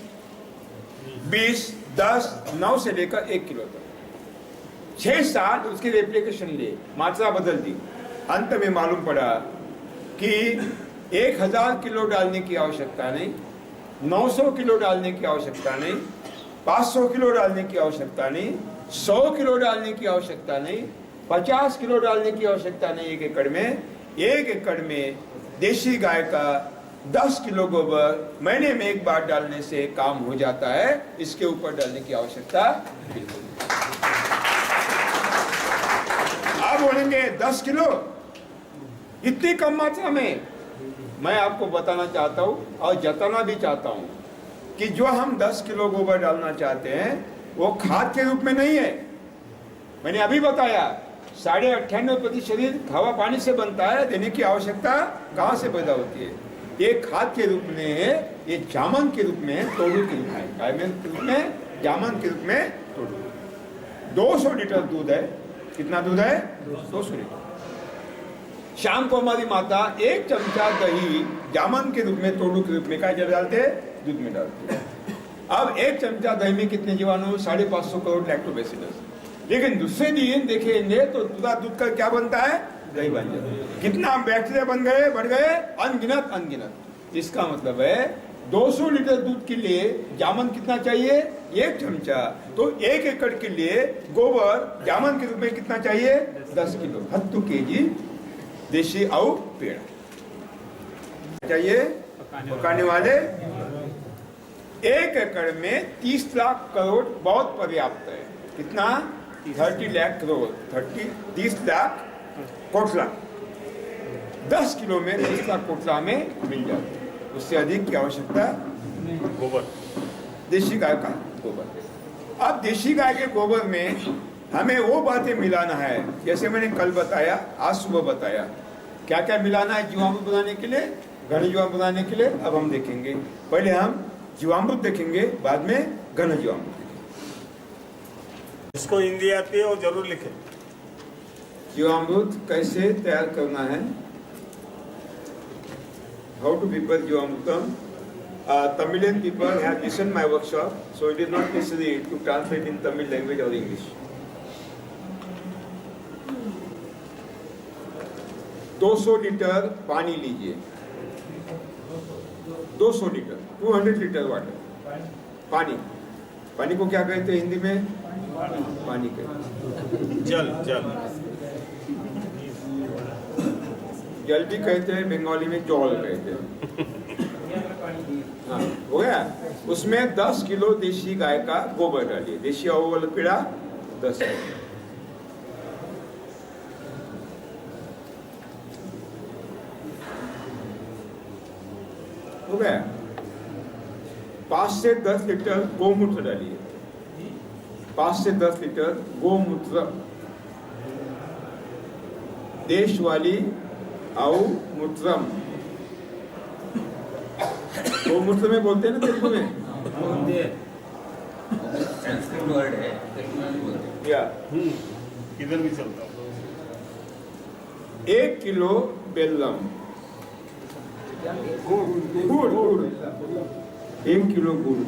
20, 10, 9 से लेकर 1 किलो तक 6 साल उसकी रेप्लिकेशन लिए, मात्रा बदल दी। अंत में मालूम पड़ा कि 1000 किलो डालने की आवश्यकता नहीं, 900 किलो डालने की आवश्यकता नहीं, 500 किलो डालने की आवश्यकता नहीं, 100 किलो डालने की आवश्यकता नहीं, 50 किलो डालने की आवश्यकता नहीं। 1 एकड़ में, 1 एकड़ में देशी गाय का 10 किलो गोबर महीने में एक बार डालने से काम हो जाता है, इसके ऊपर डालने की आवश्यकता बिल्कुल नहीं। आप बोलेंगे 10 किलो इतनी कम मात्रा में, मैं आपको बताना चाहता हूं और जताना भी चाहता हूं कि जो हम 10 किलो गोबर डालना चाहते हैं वो खाद के रूप में नहीं है। मैंने अभी बताया 98.5% हवा पानी से बनता है, देने की आवश्यकता कहां से पैदा होती है? ये खाद के रूप में है, ये जामन के रूप में, तोड़ू के रूप में, गायमेन के रूप में, जामन के रूप में तोड़ू। 200 लीटर दूध है, कितना दूध है? 200 लीटर। शाम को हमारी माता 1 चमचा दही जामन के रूप में, तोड़ू के रूप में, क्या डालते हैं? दूध में डालते हैं। अब 1 चमचा दही में कितने जीवाणु? 550 करोड़ लैक्टोबैसिलस। लेकिन दूसरे दिन देखेंगे तो दूध का क्या बनता है? दही बन जाता है। कितना बैक्टीरिया बन गए, बढ़ गए? अनगिनत। इसका मतलब है 200 लीटर दूध के लिए जामन कितना चाहिए? 1 चमचा। तो 1 एकड़ के लिए गोबर जामन के रूप में कितना चाहिए? 10 किलो, 10 केजी देशी और पेड़ चाहिए पकाने वाले। 1 एकड़ में 30 लाख करोड़ बहुत पर्याप्त है। कितना? 30 लाख करोड़, 30 लाख कोटला। 10 किलो में 30 लाख कोटला में मिल जाते हैं, उससे अधिक की आवश्यकता। गोबर, देशी गाय का गोबर। अब देशी गाय के गोबर में हमें वो बातें मिलाना है, जैसे मैंने कल बताया, आज सुबह बताया, क्या क्या मिलाना है जीवामृत बनाने के लिए, घन जीवामृत बनाने के लिए। अब हम देखेंगे, पहले हम जीवामृत देखेंगे, बाद में घन जीवामृत देखेंगे। इसको हिंदी आती है वो जरूर लिखे। जीवामृत कैसे तैयार करना है, how to prepare jeevamrutham. Tamilian people have listened my workshop, so it is not necessary to translate in Tamil language or English. 200 litre पानी लीजिए, 200 लीटर, 200 लीटर वाटर, पानी। पानी को क्या कहते हैं हिंदी में? पानी कहते हैं। जल, जल, जल भी कहते हैं, बंगाली में चौल कहते हैं। हाँ, हो गया। उसमें 10 किलो देशी गाय का गोबर डालिए, देशी और पीड़ा 10 किलो। हो गया। 5 से 10 लीटर गोमूत्र डालिए, 5 से 10 लीटर गोमूत्र, देश वाली और मूत्रम। गोमूत्र में बोलते हैं ना तेलुगु में, संस्कृत वर्ड है, तेलुगु में बोलते हैं। या इधर भी चलता। 1 किलो बेल्लम, गुड़, 1 किलो गुड़,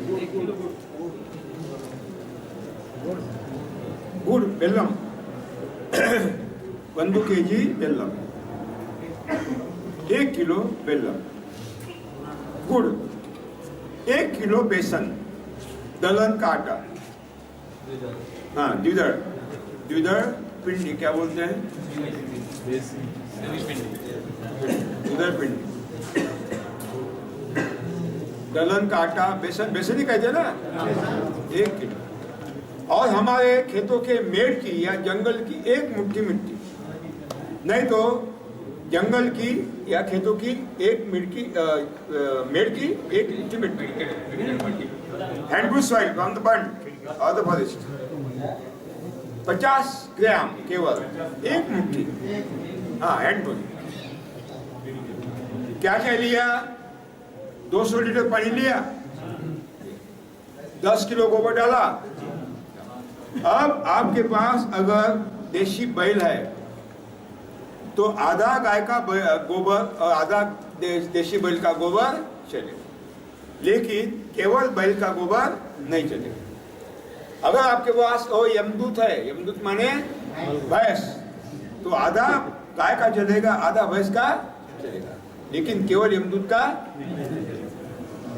गुड़ बेल्लम, 1 केजी बेल्लम, 1 किलो बेल्लम, गुड़, 1 किलो बेसन, दलहन का आटा, हाँ द्विदल, द्विदल पिंडी क्या बोलते हैं? द्विदल पिंडी, दलहन का आटा, बेसन, बेसन ही कहते हैं ना, 1 किलो। और हमारे खेतों के मेड़ की या जंगल की 1 मुट्ठी मिट्टी, नहीं तो जंगल की या खेतों की 1 मिट्टी, मेड़ की 1 मुट्ठी मिट्टी, हैंडबुल सॉइल फ्रॉम द बंड और द फॉरेस्ट, 50 ग्राम केवल, 1 मुट्ठी, हाँ हैंडबुल। क्या क्या लिया? 200 लीटर पानी लिया, 10 किलो गोबर डाला। अब आपके पास अगर देशी बैल है तो आधा गाय का गोबर और आधा देशी बैल का गोबर चलेगा, लेकिन केवल बैल का गोबर नहीं चलेगा। अगर आपके पास यमदूत है, यमदूत माने भैंस, तो आधा गाय का चलेगा, आधा भैंस का चलेगा, लेकिन केवल यमदूत का।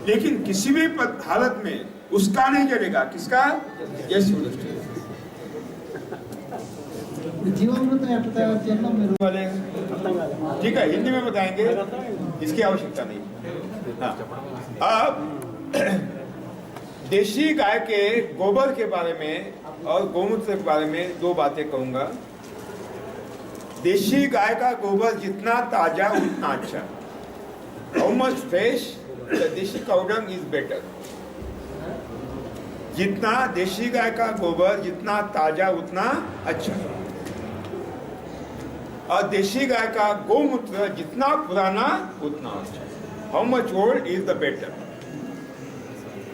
लेकिन किसी भी हालत में उसका नहीं चलेगा, किसका? यस जीवामृत एट तैयार చేయడం మీరు वाले, ठीक है, हिंदी में बताएंगे, इसकी आवश्यकता नहीं। हाँ। अब देशी गाय के गोबर के बारे में और गौमूत्र के बारे में दो बातें कहूंगा। देशी गाय का गोबर जितना ताजा उतना अच्छा। हाउ मच फ्रेश द देशी काउ डंग इज बेटर। जितना देशी गाय का गोबर जितना ताजा उतना अच्छा, और देशी गाय का गौमूत्र जितना पुराना उतना अच्छा। How much old is the better.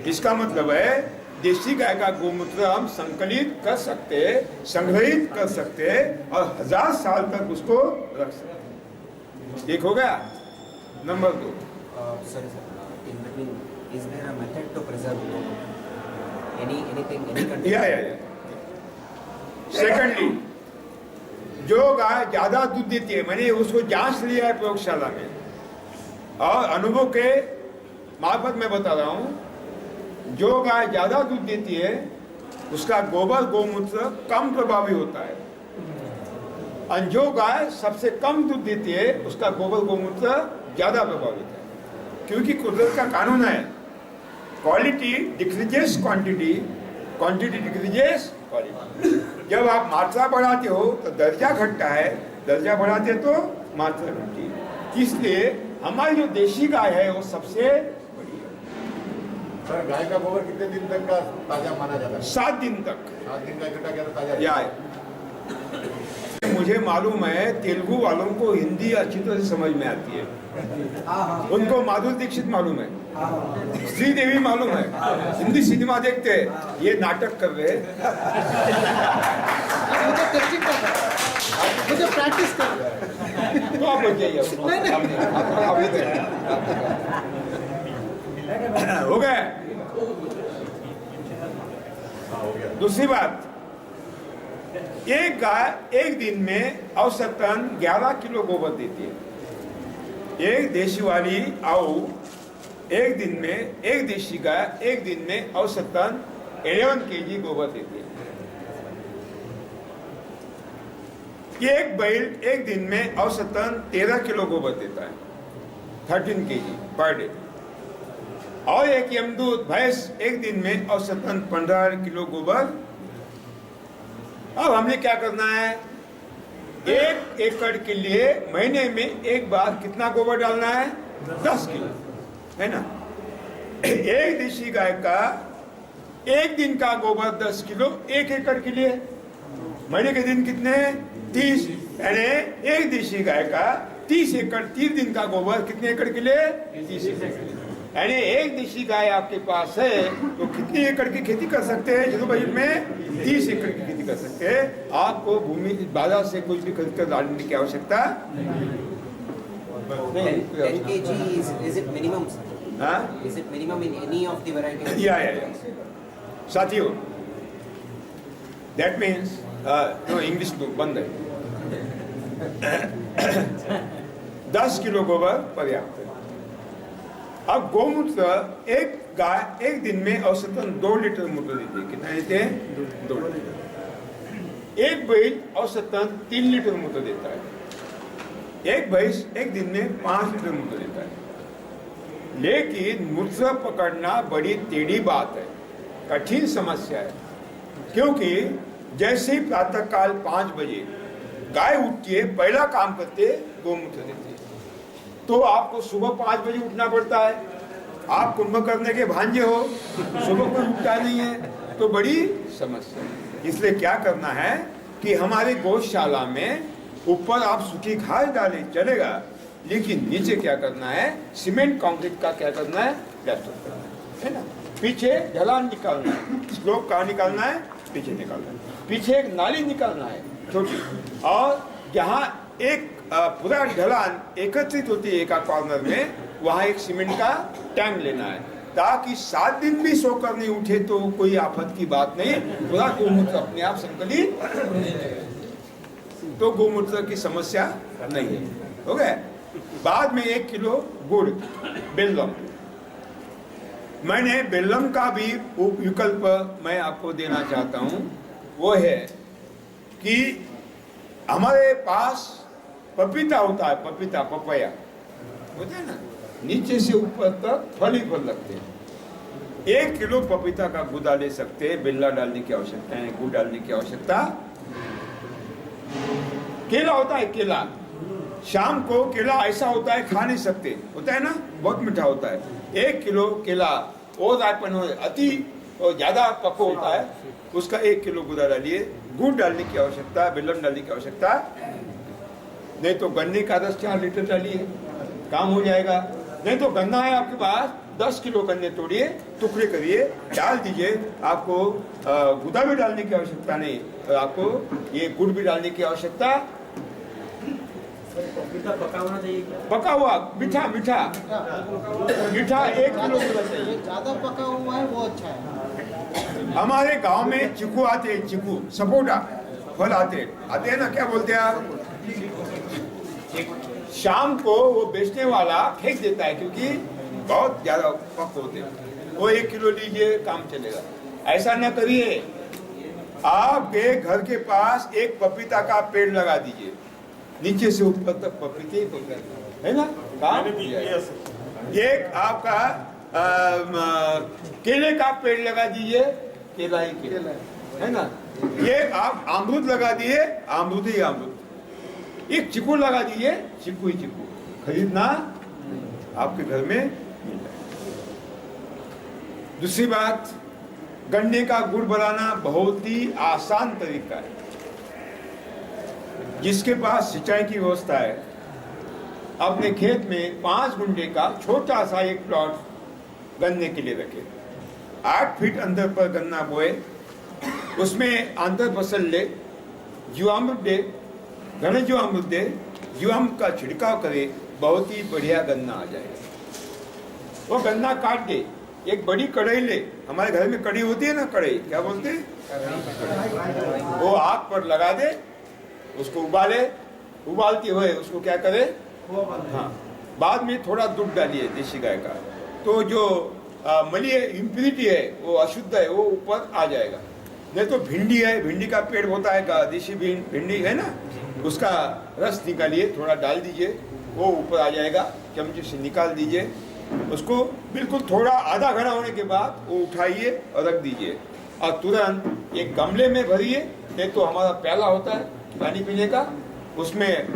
इसका मतलब है देशी गाय का गौमूत्र हम संकलित कर सकते, संग्रहित कर सकते और 1000 साल तक उसको रख सकते। एक हो गया। Number 2, Sorry, sir. In between, is there a method to preserve anything, any content? या सेकंडली, जो गाय ज्यादा दूध देती है, मैंने उसको जांच लिया है प्रयोगशाला में और अनुभव के मार्फत मैं बता रहा हूं, जो गाय ज्यादा दूध देती है उसका गोबर गौमूत्र कम प्रभावी होता है, और जो गाय सबसे कम दूध देती है उसका गोबर गौमूत्र ज्यादा प्रभावित है। क्योंकि कुदरत का कानून है, quality decreases quantity, quantity decreases quality. जब आप मात्रा बढ़ाते हो तो दर्जा घटता है, दर्जा बढ़ाते तो मात्रा घटती है। इसलिए हमारी जो देशी गाय है वो सबसे बड़ी है। सर, गाय का गोबर कितने दिन तक का ताजा माना जाता है? 7 दिन तक। 7 दिन का इकट्ठा किया तो ताजा या मुझे मालूम है तेलुगु वालों को हिंदी अच्छी तरह से समझ में आती है, उनको माधुरी दीक्षित मालूम है, श्रीदेवी मालूम है, हिंदी सिनेमा देखते हैं, ये नाटक कर रहे हैं। मुझे टेस्टिंग करना है, मुझे प्रैक्टिस करना है। तो आप बच जाइए। हो गया। दूसरी बात, एक गाय एक दिन में औसतन 11 किलो गोबर देती है। एक देशी वाली आऊ एक दिन में, एक देशी गाय एक दिन में औसतन 11 केजी गोबर देती है। एक बैल एक दिन में औसतन 13 किलो गोबर देता है, 13 केजी पर डे। और एक यमदूत भैंस एक दिन में औसतन 15 किलो गोबर। अब हमने क्या करना है, 1 एकड़ के लिए महीने में एक बार कितना गोबर डालना है? 10 किलो, है ना। एक देशी गाय का एक दिन का गोबर 10 किलो 1 एकड़ के लिए। महीने के दिन कितने? 30, यानी एक देशी गाय का 30 एकड़, 30 दिन का गोबर कितने एकड़ के लिए? 30 एकड़। यानी एक देशी गाय आपके पास है तो कितनी एकड़ की खेती कर सकते हैं? जीरो बजट में 30 एकड़ की खेती कर सकते हैं। आपको भूमि बाजार से कुछ भी खरीद कर डालने की आवश्यकता नहीं। 10 kg is it minimum, sir? हाँ? Is it minimum in any of the varieties? या साथियों, that means no English book बंद है। 10 किलो गोबर पर्याप्त है। अब गौमूत्र एक गाय एक दिन में औसतन 2 लीटर मूत्र देती है। कितना देते हैं? 2 लीटर। एक बैल औसतन 3 लीटर मूत्र देता है। एक भैंस एक दिन में 5 लीटर मूत्र देता है। लेकिन मूत्र पकड़ना बड़ी टेढ़ी बात है, कठिन समस्या है। क्योंकि जैसे ही प्रातःकाल 5 बजे गाय उठती है, पहला काम करते गौमूत्र देती है। तो आपको सुबह 5 बजे उठना पड़ता है। आप कुंभकर्ण के भांजे हो, सुबह कोई उठता नहीं है, तो बड़ी समस्या है। इसलिए क्या करना है कि हमारे गौशाला में ऊपर आप सूखी घास डालें, चलेगा, लेकिन नीचे क्या करना है? सीमेंट कंक्रीट का क्या करना है? प्लास्टर करना है ना। पीछे ढलान निकालना है, स्लोप कहाँ निकालना है? पीछे निकालना है। पीछे एक नाली निकालना है छोटी, और जहाँ एक पूरा ढलान एकत्रित होती है एक कॉर्नर में, वहाँ एक सीमेंट का टैंक लेना है, ताकि 7 दिन भी सोकर नहीं उठे तो कोई आफत की बात नहीं, पूरा गौमूत्र अपने आप संकलित, तो गौमूत्र की समस्या नहीं है। हो गया। बाद में 1 किलो गुड़, बेल्लम। मैंने बेल्लम का भी विकल्प मैं आपको देना चाहता हूँ। वो है कि हमारे पास पपीता होता है, पपीता, पपैया होता है ना, नीचे से ऊपर तक फल ही फल लगते हैं। 1 किलो पपीता का गुदा ले सकते हैं, बेला डालने की आवश्यकता है, गुड़ डालने की आवश्यकता। केला होता है, केला शाम को केला ऐसा होता है खा नहीं सकते, होता है ना, बहुत मीठा होता है। 1 किलो केला और रायपन हो अति और ज्यादा पको होता है, उसका 1 किलो गुदा डालिए। गुड़ डालने की आवश्यकता, बेलन डालने की आवश्यकता नहीं, तो गन्ने का रस 4 लीटर डालिए, काम हो जाएगा। नहीं तो गन्ना है आपके पास, 10 किलो गन्ने तोड़िए, टुकड़े करिए, डाल दीजिए। आपको गुदा भी डालने की आवश्यकता नहीं, और आपको ये गुड़ भी डालने की आवश्यकता। पपीता पका होना चाहिए क्या? पका हुआ मीठा मीठा मीठा 1 किलो गुदा चाहिए। ज्यादा पका हुआ है वो अच्छा है। हमारे गांव में चीकू आते हैं, चीकू सपोटा फल आते हैं ना, क्या बोलते हैं आप? शाम को वो बेचने वाला फेंक देता है, क्योंकि बहुत ज्यादा पक होते हैं। वो 1 किलो लीजिए, काम चलेगा। ऐसा न करिए, आपके घर के पास एक पपीता का पेड़ लगा दीजिए, नीचे से ऊपर तक पपीते ही पपीते, है ना, काम मैंने भी हो जाएगा। किया सर। एक आपका केले का पेड़ लगा दीजिए, केला ही केला है ना। ये आप अमरूद लगा दिए, अमरूद ही अमरूद। एक चीकू लगा दीजिए, चीकू ही चीकू। खरीदना आपके घर में मिल जाए। दूसरी बात, गन्ने का गुड़ बनाना बहुत ही आसान तरीका है। जिसके पास सिंचाई की व्यवस्था है, अपने खेत में 5 गुंठे का छोटा सा एक प्लॉट गन्ने के लिए रखे, 8 फीट अंदर पर गन्ना बोए, उसमें अंतर फसल ले, जीवामृत दे, घने जीवामृत दे, जीवामृत का छिड़काव करे, बहुत ही बढ़िया गन्ना आ जाएगा। वो गन्ना काट दे, एक बड़ी कढ़ाई ले, हमारे घर में कढ़ी होती है ना, कढ़ाई क्या बोलते हैं, वो आग पर लगा दे, उसको उबाले, उबालते हुए उसको क्या करे, हाँ, बाद में थोड़ा दूध डालिए देसी गाय का, तो जो मलिए इम्प्यूरिटी है, वो अशुद्ध है, वो ऊपर आ जाएगा। नहीं तो भिंडी है, भिंडी का पेड़ होता है, देसी भिंडी है ना, उसका रस निकालिए, थोड़ा डाल दीजिए, वो ऊपर आ जाएगा, चमचे से निकाल दीजिए, उसको बिल्कुल थोड़ा आधा घड़ा होने के बाद वो उठाइए और रख दीजिए, और तुरंत एक गमले में भरिए, नहीं तो हमारा प्याला होता है पानी पीने का, उसमें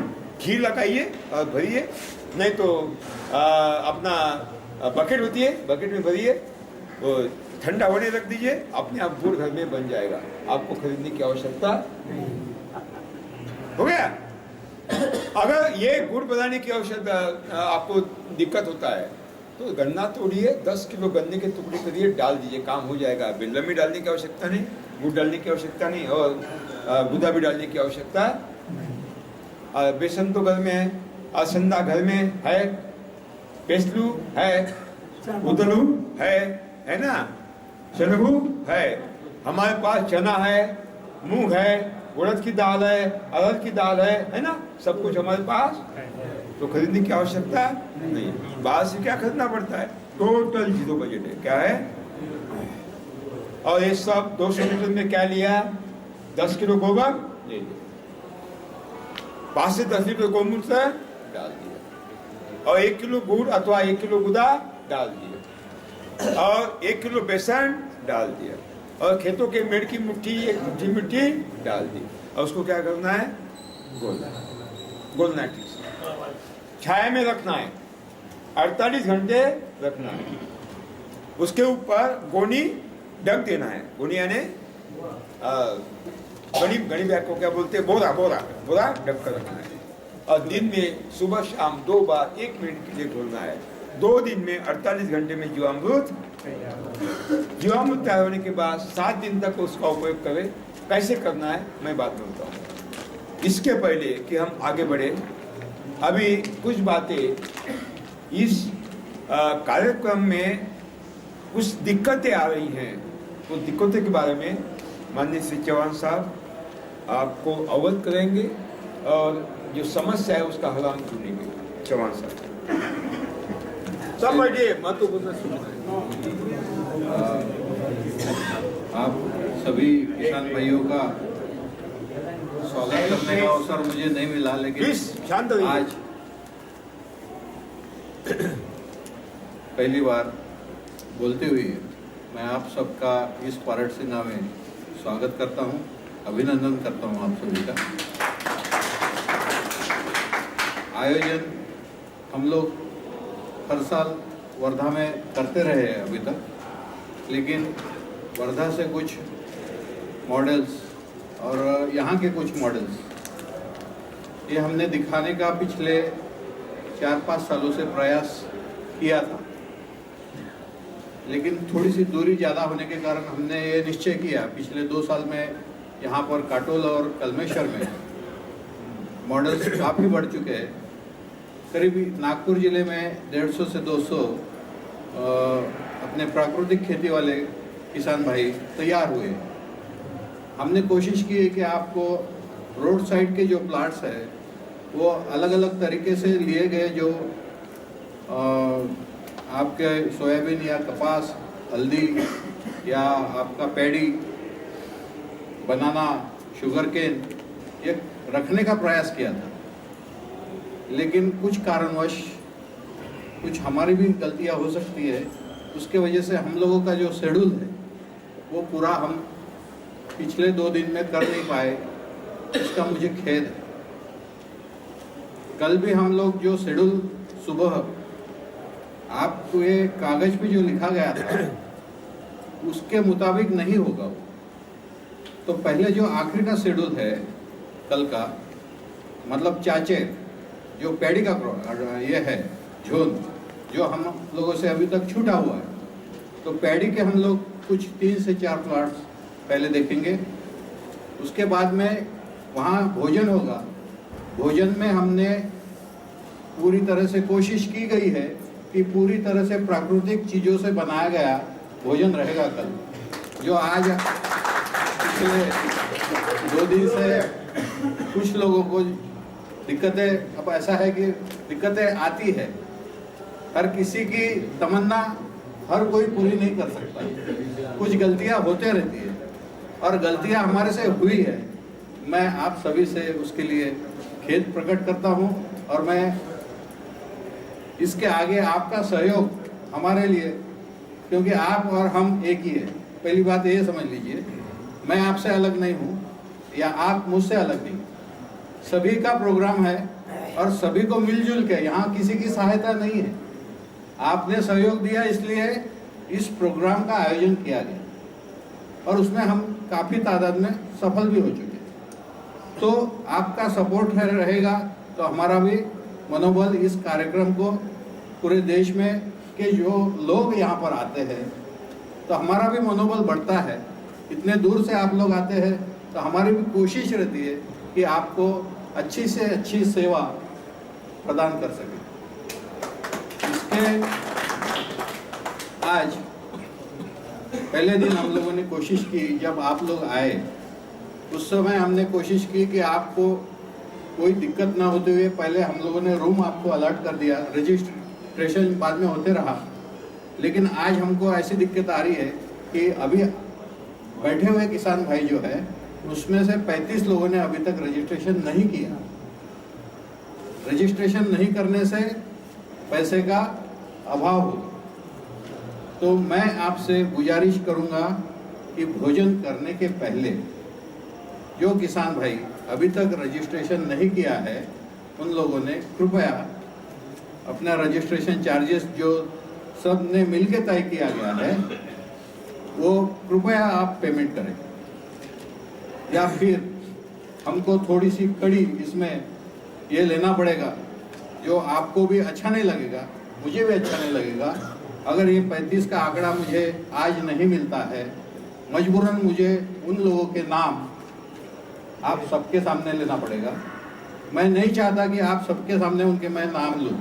घी लगाइए और भरिए, नहीं तो अपना बकेट होती है, बकेट में भरिए, वो ठंडा होने रख दीजिए, अपने आप गुड़ घर में बन जाएगा, आपको खरीदने की आवश्यकता हो गया। अगर ये गुड़ बनाने की आवश्यकता आपको दिक्कत होता है, तो गन्ना तोड़िए, 10 किलो गन्ने के टुकड़े करिए, डाल दीजिए, काम हो जाएगा। बेलन भी डालने की आवश्यकता नहीं, गुड़ डालने की आवश्यकता नहीं, और गुदा भी डालने की आवश्यकता है। बेसन तो घर में है, असंदा घर में है, पेस्लू है, उतलू है ना, चनगू है, हमारे पास चना है, मूंग है, उड़द की दाल है, अरहर की दाल है ना, सब कुछ हमारे पास, तो खरीदने की आवश्यकता नहीं। बाहर से क्या खरीदना पड़ता है, टोटल 0 बजट है, क्या है। और ये सब 200 लीटर में क्या लिया, 10 किलो गोबर ले लिया, 5 से 10 लीटर गोमूत्र डाल दिया, और 1 किलो गुड़ अथवा 1 किलो गुदा डाल दिया, और 1 किलो बेसन डाल दिया, और खेतों के मेड़ की मुट्ठी, 1 मुट्ठी मिट्टी डाल दी, और उसको क्या करना है, गोलना है, ठीक से छाया में रखना है, 48 घंटे रखना है। उसके ऊपर गोनी ढक देना है, गोनी यानी गणी बैग को क्या बोलते हैं, बोरा ढक कर रखना है, और दिन में सुबह शाम 2 बार 1 मिनट के लिए घोलना है। 2 दिन में 48 घंटे में जीवामृत तैयार होने के बाद 7 दिन तक उसका उपयोग करें। कैसे करना है मैं बात में बताऊँ। इसके पहले कि हम आगे बढ़े, अभी कुछ बातें इस कार्यक्रम में कुछ दिक्कतें आ रही हैं, उस दिक्कतों के बारे में माननीय श्री चौहान साहब आपको अवगत करेंगे, और जो समस्या है उसका हल हम ढूंढेंगे। चौहान साहब सब बैठिए, महत्वपूर्ण आप सभी किसान भाइयों का स्वागत करने का अवसर मुझे नहीं मिला, लेकिन शांत रहिए। आज पहली बार बोलते हुए मैं आप सबका इस परेड सिंगा में स्वागत करता हूं, अभिनंदन करता हूं आप सभी का। आयोजन हम लोग हर साल वर्धा में करते रहे हैं अभी तक, लेकिन वर्धा से कुछ मॉडल्स और यहाँ के कुछ मॉडल्स ये हमने दिखाने का पिछले 4-5 सालों से प्रयास किया था, लेकिन थोड़ी सी दूरी ज़्यादा होने के कारण हमने ये निश्चय किया पिछले 2 साल में यहाँ पर काटोल और कलमेश्वर में मॉडल्स काफ़ी बढ़ चुके हैं। करीब नागपुर ज़िले में 150 से 200 अपने प्राकृतिक खेती वाले किसान भाई तैयार हुए। हमने कोशिश की है कि आपको रोड साइड के जो प्लाट्स है वो अलग अलग तरीके से लिए गए, जो आपके सोयाबीन या कपास, हल्दी या आपका पैडी, बनाना, शुगर केन ये रखने का प्रयास किया था, लेकिन कुछ कारणवश कुछ हमारी भी गलतियां हो सकती है, उसके वजह से हम लोगों का जो शेड्यूल है वो पूरा हम पिछले 2 दिन में कर नहीं पाए। इसका मुझे खेद है। कल भी हम लोग जो शेड्यूल सुबह आपको ये कागज पे जो लिखा गया था उसके मुताबिक नहीं होगा वो। तो पहले जो आखिरी का शेड्यूल है कल का, मतलब चाचे जो पैडी का ये है जोन जो हम लोगों से अभी तक छूटा हुआ है, तो पैडी के हम लोग कुछ 3 से 4 प्लाट्स पहले देखेंगे। उसके बाद में वहाँ भोजन होगा। भोजन में हमने पूरी तरह से कोशिश की गई है कि पूरी तरह से प्राकृतिक चीज़ों से बनाया गया भोजन रहेगा कल। जो आज पिछले 2 दिन से कुछ लोगों को दिक्कतें, अब ऐसा है कि दिक्कतें आती है, हर किसी की तमन्ना हर कोई पूरी नहीं कर सकता, कुछ गलतियां होते रहती है और गलतियां हमारे से हुई है। मैं आप सभी से उसके लिए खेद प्रकट करता हूं और मैं इसके आगे आपका सहयोग हमारे लिए, क्योंकि आप और हम एक ही है। पहली बात ये समझ लीजिए, मैं आपसे अलग नहीं हूँ या आप मुझसे अलग नहीं, सभी का प्रोग्राम है और सभी को मिलजुल के, यहाँ किसी की सहायता नहीं है। आपने सहयोग दिया इसलिए इस प्रोग्राम का आयोजन किया गया और उसमें हम काफ़ी तादाद में सफल भी हो चुके। तो आपका सपोर्ट रहेगा तो हमारा भी मनोबल इस कार्यक्रम को पूरे देश में के जो लोग यहाँ पर आते हैं तो हमारा भी मनोबल बढ़ता है। इतने दूर से आप लोग आते हैं तो हमारी भी कोशिश रहती है कि आपको अच्छी से अच्छी सेवा प्रदान कर सके। इसके आज पहले दिन हम लोगों ने कोशिश की, जब आप लोग आए उस समय हमने कोशिश की कि आपको कोई दिक्कत ना होते हुए पहले हम लोगों ने रूम आपको अलॉट कर दिया, रजिस्ट्रेशन बाद में होते रहा। लेकिन आज हमको ऐसी दिक्कत आ रही है कि अभी बैठे हुए किसान भाई जो है उसमें से 35 लोगों ने अभी तक रजिस्ट्रेशन नहीं किया। रजिस्ट्रेशन नहीं करने से पैसे का अभाव होगा। तो मैं आपसे गुजारिश करूंगा कि भोजन करने के पहले जो किसान भाई अभी तक रजिस्ट्रेशन नहीं किया है उन लोगों ने कृपया अपना रजिस्ट्रेशन चार्जेस जो सब ने मिलकर तय किया गया है वो कृपया आप पेमेंट करें, या फिर हमको थोड़ी सी कड़ी इसमें ये लेना पड़ेगा जो आपको भी अच्छा नहीं लगेगा, मुझे भी अच्छा नहीं लगेगा। अगर ये 35 का आंकड़ा मुझे आज नहीं मिलता है, मजबूरन मुझे उन लोगों के नाम आप सबके सामने लेना पड़ेगा। मैं नहीं चाहता कि आप सबके सामने उनके मैं नाम लूँ।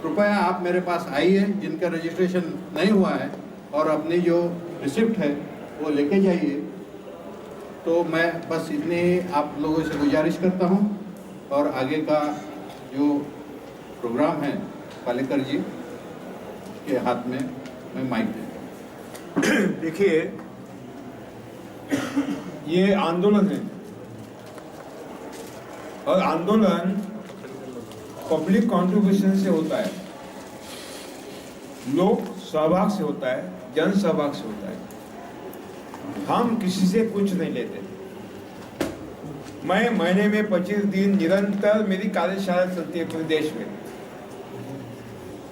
कृपया आप मेरे पास आइए जिनका रजिस्ट्रेशन नहीं हुआ है और अपनी जो रिसिप्ट है वो लेके जाइए। तो मैं बस इतनी आप लोगों से गुजारिश करता हूँ और आगे का जो प्रोग्राम है पालेकर जी के हाथ में मैं माइक देता हूँ। देखिए, ये आंदोलन है और आंदोलन पब्लिक कंट्रीब्यूशन से होता है। लोक सहभाग से होता है, जन सहभाग से होता है। हम किसी से कुछ नहीं लेते। मैं महीने में 25 दिन निरंतर मेरी कार्यशाला चलती है पूरे देश में,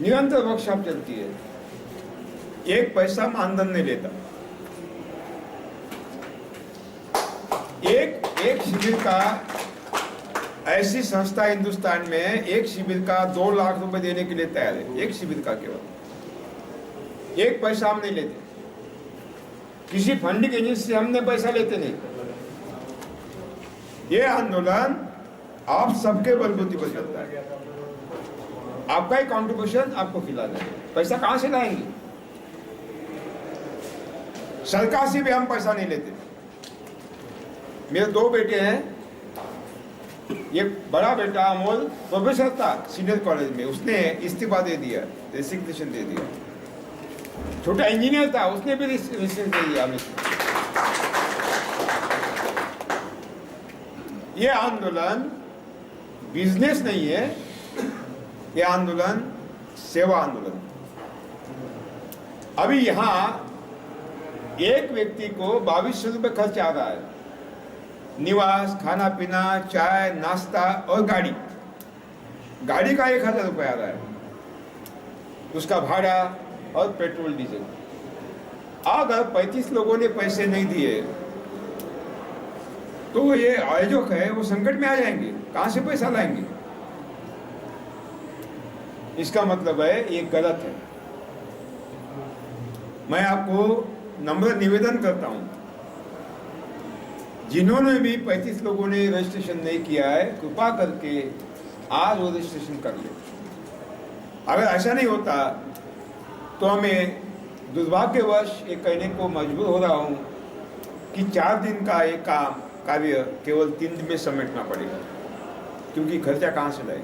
निरंतर वर्कशॉप चलती है। एक पैसा मानधन नहीं लेता। एक शिविर का, ऐसी संस्था हिंदुस्तान में एक शिविर का 2 लाख रुपए देने के लिए तैयार है। एक शिविर का केवल, एक पैसा हम नहीं लेते। किसी फंडिंग एजेंसी से हमने पैसा लेते नहीं। ये आंदोलन आप सबके बलबूते पर चलता है। आपका ही कॉन्ट्रीब्यूशन आपको खिलाना है। पैसा कहां से लाएंगे? सरकार से भी हम पैसा नहीं लेते। मेरे 2 बेटे हैं। ये बड़ा बेटा अमोल प्रोफेसर था सीनियर कॉलेज में, उसने इस्तीफा दे दिया, रेसिग्नेशन दे दिया। छोटा इंजीनियर था, उसने भी रेसिग्नेशन दे दिया। ये आंदोलन बिजनेस नहीं है, ये आंदोलन सेवा आंदोलन। अभी यहां एक व्यक्ति को 2200 रुपये खर्च आ रहा है। निवास, खाना पीना, चाय, नाश्ता और गाड़ी का 1000 रुपये आ रहा है, उसका भाड़ा और पेट्रोल डीजल। अगर 35 लोगों ने पैसे नहीं दिए तो ये आयोजक है वो संकट में आ जाएंगे। कहां से पैसा लाएंगे? इसका मतलब है ये गलत है। मैं आपको नम्र निवेदन करता हूं, जिन्होंने भी 35 लोगों ने रजिस्ट्रेशन नहीं किया है, कृपा करके आज वो रजिस्ट्रेशन कर ले। अगर ऐसा नहीं होता तो हमें दुर्भाग्यवश ये कहने को मजबूर हो रहा हूं कि 4 दिन का एक कार्य केवल 3 दिन में समेटना पड़ेगा, क्योंकि खर्चा कहां से लाए।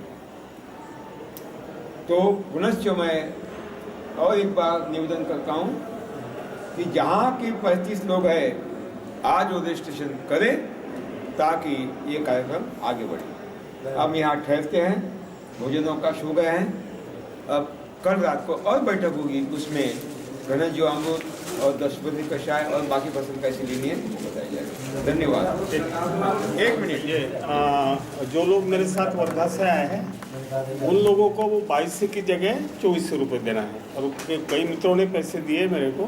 तो पुनश्च मैं और एक बार निवेदन करता हूं कि जहां की 35 लोग हैं, आज वो रजिस्ट्रेशन करें ताकि ये कार्यक्रम आगे बढ़े। अब यहाँ ठहरते हैं, भोजनों का शो गए हैं। अब कल रात को और बैठक होगी, उसमें घना जीवामृत और दशपति कषाय और बाकी फसल कैसे लेनी है वो बताया जाएगा। धन्यवाद। एक मिनट, ये जो लोग मेरे साथ वर्धा से आए हैं उन लोगों को वो 2200 की जगह 2400 रुपये देना है। और कई मित्रों ने पैसे दिए मेरे को,